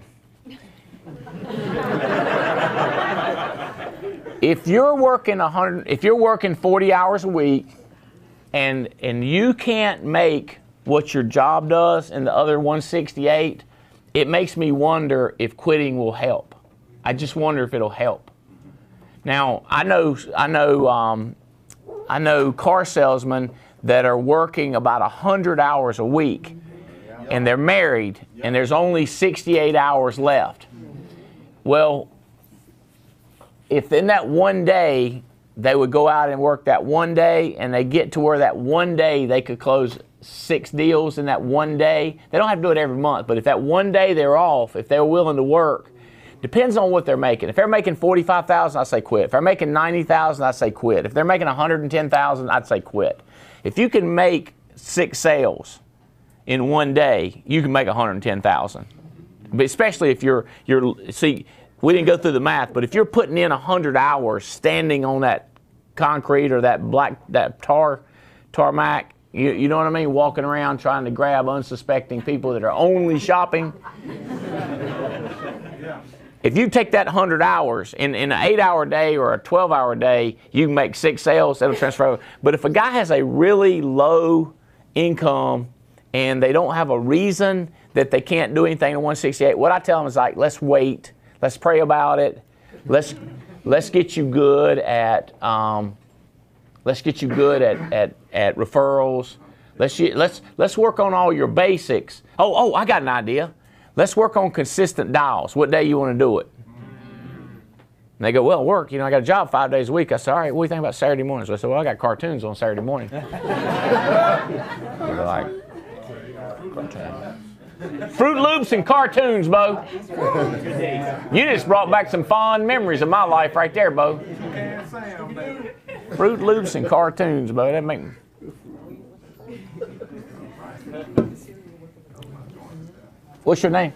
If you're working 40 hours a week, and you can't make what your job does in the other 168, it makes me wonder if quitting will help. I just wonder if it'll help. Now, I know car salesmen that are working about 100 hours a week, and they're married, and there's only 68 hours left. Well, if in that one day they would go out and work that one day, and they get to where that one day they could close 6 deals in that one day. They don't have to do it every month, but if that one day they're off, if they're willing to work, depends on what they're making. If they're making $45,000, I say quit. If they're making $90,000, I say quit. If they're making $110,000, I'd say quit. If you can make 6 sales in one day, you can make $110,000. But especially if you're see, we didn't go through the math, but if you're putting in 100 hours standing on that concrete or that tarmac, you know what I mean, walking around trying to grab unsuspecting people that are only shopping. If you take that 100 hours in an 8-hour day or a 12-hour day, you can make 6 sales, that'll transfer over. But if a guy has a really low income and they don't have a reason that they can't do anything in 168, what I tell them is like, let's wait, let's pray about it, let's get you good at referrals. Let's work on all your basics. Oh, I got an idea. Let's work on consistent dials. What day you want to do it? And they go, well, work. I got a job 5 days a week. I said, all right, what do you think about Saturday mornings? I said, well, I got cartoons on Saturday morning. They're like, Fruit Loops and cartoons, Bo. You just brought back some fond memories of my life right there, Bo. Fruit Loops and cartoons, Bo. That make me. What's your name?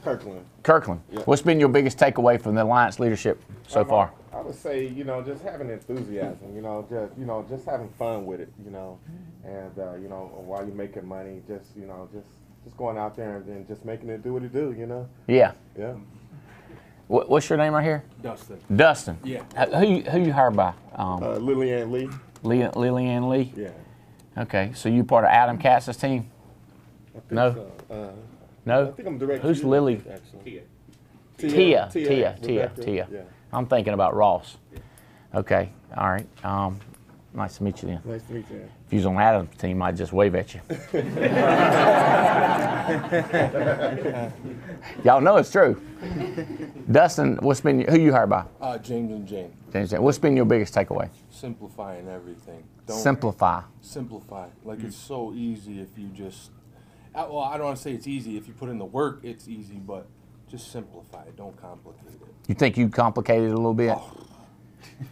Kirkland. Kirkland. Yeah. What's been your biggest takeaway from the Alliance leadership so far? I would say, just having enthusiasm, just having fun with it, and while you're making money, just going out there and just making it do what it do, Yeah. Yeah. What's your name right here? Dustin. Dustin. Yeah. Who you hired by? Lillian Lee. Lillian Lee? Yeah. Okay, so you part of Adam Katz's team? I think No. so. No? I think I'm direct. Who's to you, Lily? actually. Tia. Rebecca, Tia. Yeah. I'm thinking about Ross. Okay, all right. Nice to meet you then. Nice to meet you. If you was on Adam's team, I'd just wave at you. Y'all know it's true. Dustin, who you hired by? James and Jane. James. What's been your biggest takeaway? Simplifying everything. Simplify. Simplify. Like it's so easy if you just, Well, I don't want to say it's easy. If you put in the work, it's easy, but just simplify it. Don't complicate it. You think you complicated it a little bit? Oh.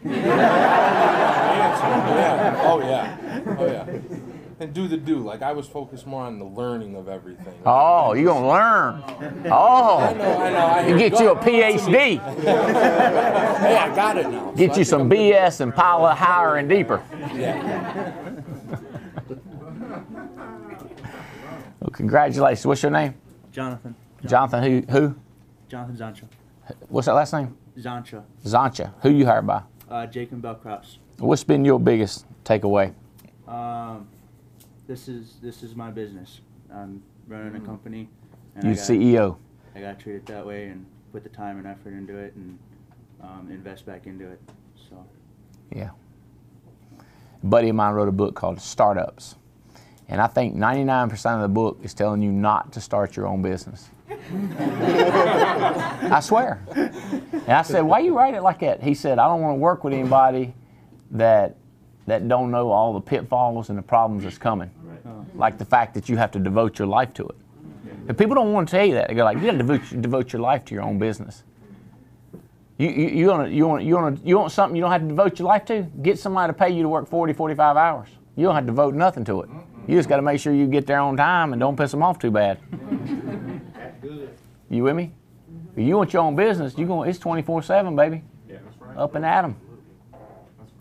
Yeah. Oh, yeah. And do the do. Like, I was focused more on the learning of everything. Oh, you're going to learn. Oh. I know. You get you a PhD. Hey, I got it now. Get you some BS and pile it higher and deeper. Yeah. Well, congratulations. What's your name? Jonathan. Jonathan who? Jonathan Zancha. What's that last name? Zancha. Zancha. Who you hired by? Jacob Bellcrops. What's been your biggest takeaway? This is my business. I'm running a company. And You CEO. I got to treat it that way and put the time and effort into it and invest back into it. So. Yeah. A buddy of mine wrote a book called Startups. And I think 99% of the book is telling you not to start your own business. I swear. And I said, why you write it like that? He said, I don't want to work with anybody that don't know all the pitfalls and the problems that's coming. Like the fact that you have to devote your life to it. And people don't want to tell you that. They go like, you got to devote your life to your own business. You want something you don't have to devote your life to? Get somebody to pay you to work 40, 45 hours. You don't have to devote nothing to it. You just got to make sure you get there on time and don't piss them off too bad. That's good. You with me? If you want your own business, it's 24/7, baby. Yeah, that's right. Up and at 'em.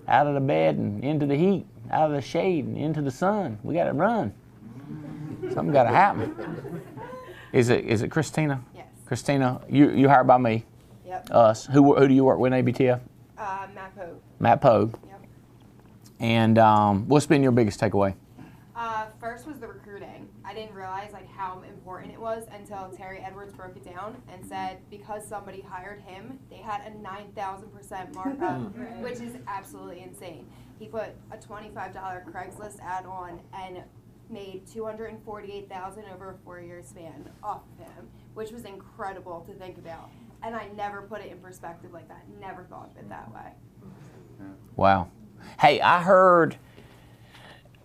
Out of the bed and into the heat, out of the shade and into the sun. We got to run. Something got to happen. Is it Christina? Yes. Christina, you hired by me. Yep. Us. Who do you work with in ABTF? Matt Pogue. Matt Pogue. Yep. And what's been your biggest takeaway? First was the recruiting. I didn't realize like how important it was until Terry Edwards broke it down and said because somebody hired him, they had a 9,000% markup, which is absolutely insane. He put a $25 Craigslist ad on and made $248,000 over a 4-year span off of him, which was incredible to think about. And I never put it in perspective like that. Never thought of it that way. Wow. Hey, I heard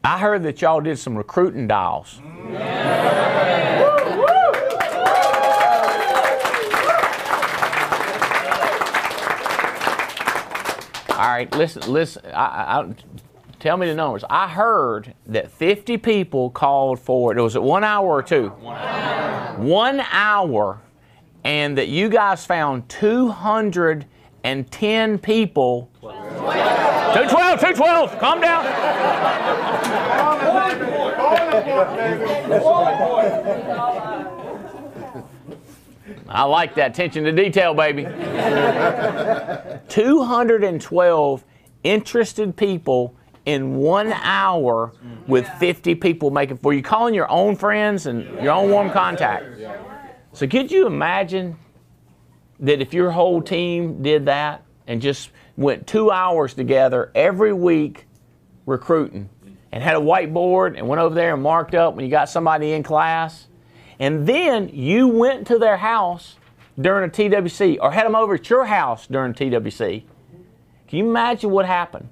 that y'all did some recruiting dials. All right, listen. Tell me the numbers. I heard that 50 people called for it. Was it 1 hour or 2? 1 hour. 1 hour, and that you guys found 210 people. 212. Calm down. I like that attention to detail, baby. 212 interested people in 1 hour with 50 people making for you, calling your own friends and your own warm contacts. So could you imagine that if your whole team did that and just went 2 hours together every week recruiting and had a whiteboard and went over there and marked up when you got somebody in class, and then you went to their house during a TWC or had them over at your house during a TWC? Can you imagine what happened?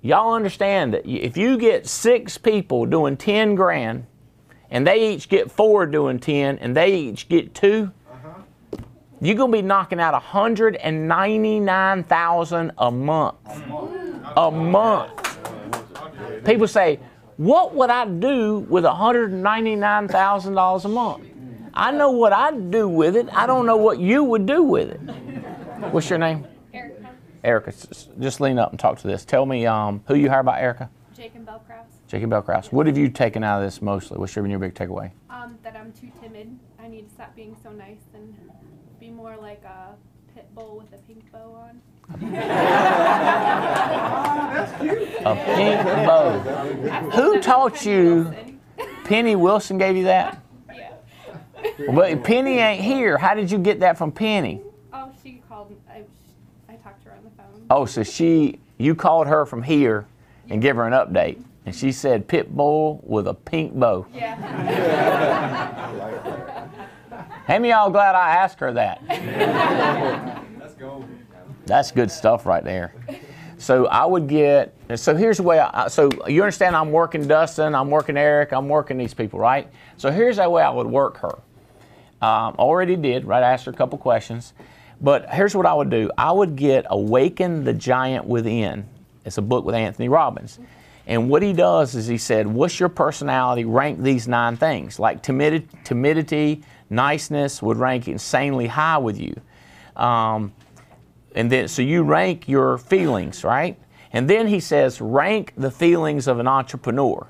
Y'all understand that if you get 6 people doing 10 grand and they each get 4 doing 10 and they each get 2, you're going to be knocking out $199,000 a month. A month. People say, what would I do with $199,000 a month? I know what I'd do with it. I don't know what you would do with it. What's your name? Erica. Erica. Just lean up and talk to this. Tell me who you hired by, Erica? Jacob Bellcrops. Jacob Bellcrops. What have you taken out of this mostly? What's your big takeaway? That I'm too timid. I need to stop being so nice and be more like a pit bull with a pink bow on. A pink bow. Who taught you? Penny Wilson gave you that? Yeah. But Penny ain't here. How did you get that from Penny? Oh, she called. I talked to her on the phone. Oh, so you called her from here and give her an update. And she said pit bull with a pink bow. Yeah. How many of y'all glad I asked her that? Let's go. That's good stuff right there. So I would get, so here's the way, so you understand I'm working Dustin, I'm working Eric, I'm working these people, right? So here's the way I would work her. Already did, right? I asked her a couple questions. But here's what I would do. I would get Awaken the Giant Within. It's a book with Anthony Robbins. And what he does is he said, what's your personality? Rank these 9 things. Like timidity, niceness would rank insanely high with you. And then, so you rank your feelings, right? And then he says, rank the feelings of an entrepreneur.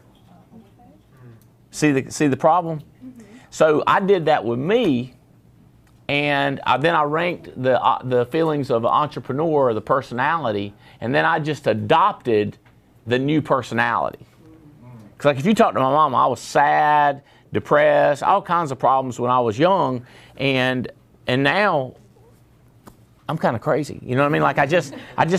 See the problem? So I did that with me, and then I ranked the feelings of an entrepreneur, the personality, and then I just adopted the new personality. Because like if you talk to my mom, I was sad, depressed, all kinds of problems when I was young, and now I'm kind of crazy. You know what I mean? Like I just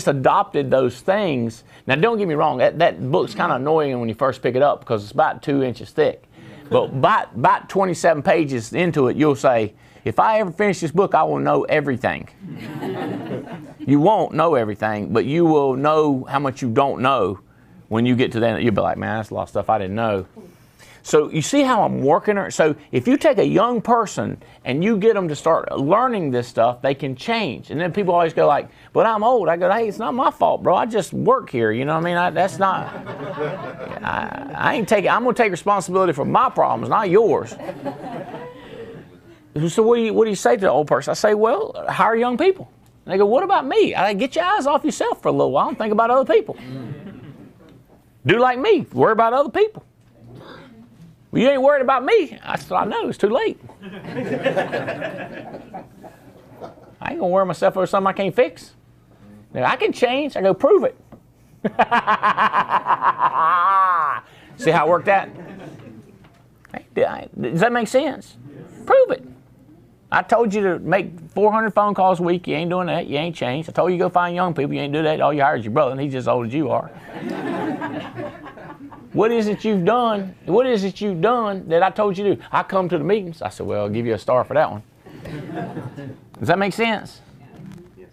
adopted those things. Now don't get me wrong, that book's kind of annoying when you first pick it up because it's about 2 inches thick. But about 27 pages into it, you'll say, if I ever finish this book, I will know everything. You won't know everything, but you will know how much you don't know when you get to that. You'll be like, man, that's a lot of stuff I didn't know. So you see how I'm working her? So if you take a young person and you get them to start learning this stuff, they can change. And then people always go like, but I'm old. I go, hey, it's not my fault, bro. I just work here. You know what I mean? That's not, I'm going to take responsibility for my problems, not yours. So what do you say to the old person? I say, well, hire young people. And they go, what about me? I get your eyes off yourself for a little while and think about other people. Do like me. Worry about other people. Well, you ain't worried about me. I said, I know, it's too late. I ain't gonna worry myself over something I can't fix. Now, I can change. I go, prove it. See how it worked out? Does that make sense? Prove it. I told you to make 400 phone calls a week. You ain't doing that. You ain't changed. I told you to go find young people. You ain't do that. All you hired is your brother, and he's just as old as you are. What is it you've done? What is it you've done that I told you to do? I come to the meetings. I said, well, I'll give you a star for that one. Does that make sense? Yes.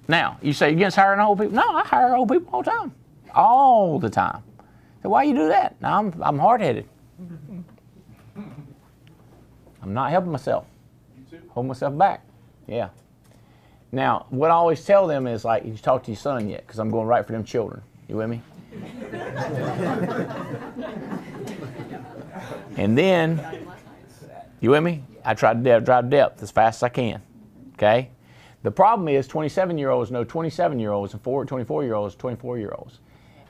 Now, you say, you against hiring old people? No, I hire old people all the time. All the time. So why you do that? Now, I'm hard-headed. I'm not helping myself. Hold myself back. Yeah. Now, what I always tell them is like, you talk to your son yet? Because I'm going right for them children. You with me? And then, you with me? I try to drive depth as fast as I can. Okay? The problem is 27-year-olds know 27-year-olds and 24-year-olds, 24-year-olds.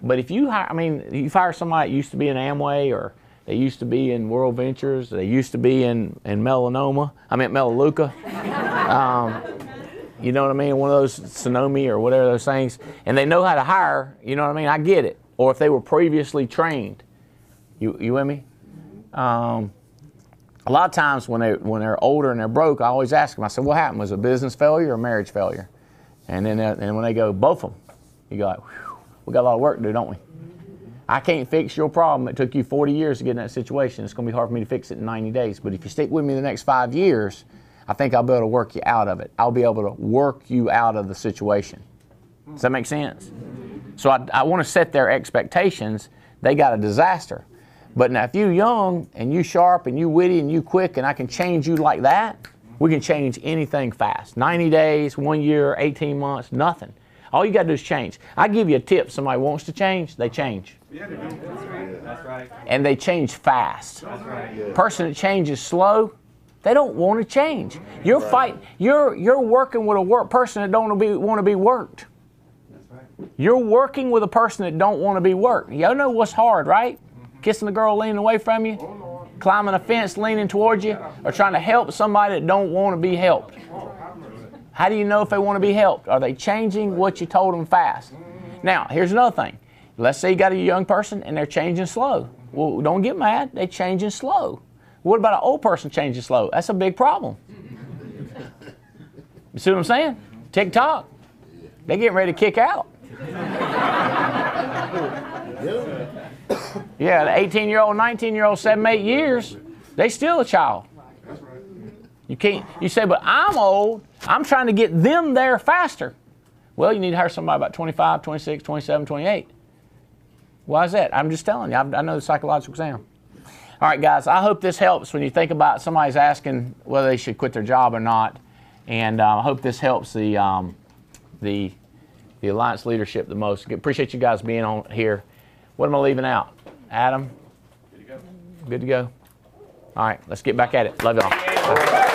But if you hire, you fire somebody that used to be in Amway, or they used to be in World Ventures, they used to be in Melaleuca. You know what I mean? One of those Sonomi or whatever those things. And they know how to hire, you know what I mean? I get it. Or if they were previously trained. You with me? A lot of times when they're older and they're broke, I always ask them, I said, what happened? Was it a business failure or a marriage failure? And then when they go, both of them, you go like, whew, we got a lot of work to do, don't we? I can't fix your problem. It took you 40 years to get in that situation. It's going to be hard for me to fix it in 90 days. But if you stick with me the next 5 years, I think I'll be able to work you out of it. I'll be able to work you out of the situation. Does that make sense? So I want to set their expectations. They got a disaster. But now if you're young and you sharp and you witty and you quick and I can change you like that, we can change anything fast. 90 days, 1 year, 18 months, nothing. All you got to do is change. I give you a tip. Somebody wants to change, they change. Yeah, they do. That's right. And they change fast. That's right. Person that changes slow, they don't want to change. You're working with a person that don't want to be worked. That's right. You're working with a person that don't want to be worked. Y'all know what's hard, right? Kissing a girl leaning away from you, climbing a fence leaning towards you, or trying to help somebody that don't want to be helped. How do you know if they want to be helped? Are they changing what you told them fast? Now, here's another thing. Let's say you got a young person and they're changing slow. Well, don't get mad. They're changing slow. What about an old person changing slow? That's a big problem. You see what I'm saying? TikTok. They're getting ready to kick out. Yeah, the 18-year-old, 19-year-old, 7, 8 years, they still a child. You can't. You say, but I'm old. I'm trying to get them there faster. Well, you need to hire somebody about 25, 26, 27, 28. Why is that? I'm just telling you. I know the psychological exam. All right, guys, I hope this helps when you think about somebody's asking whether they should quit their job or not. And I hope this helps the Alliance leadership the most. Appreciate you guys being on here. What am I leaving out? Adam? Good to go. Good to go. All right, let's get back at it. Love y'all.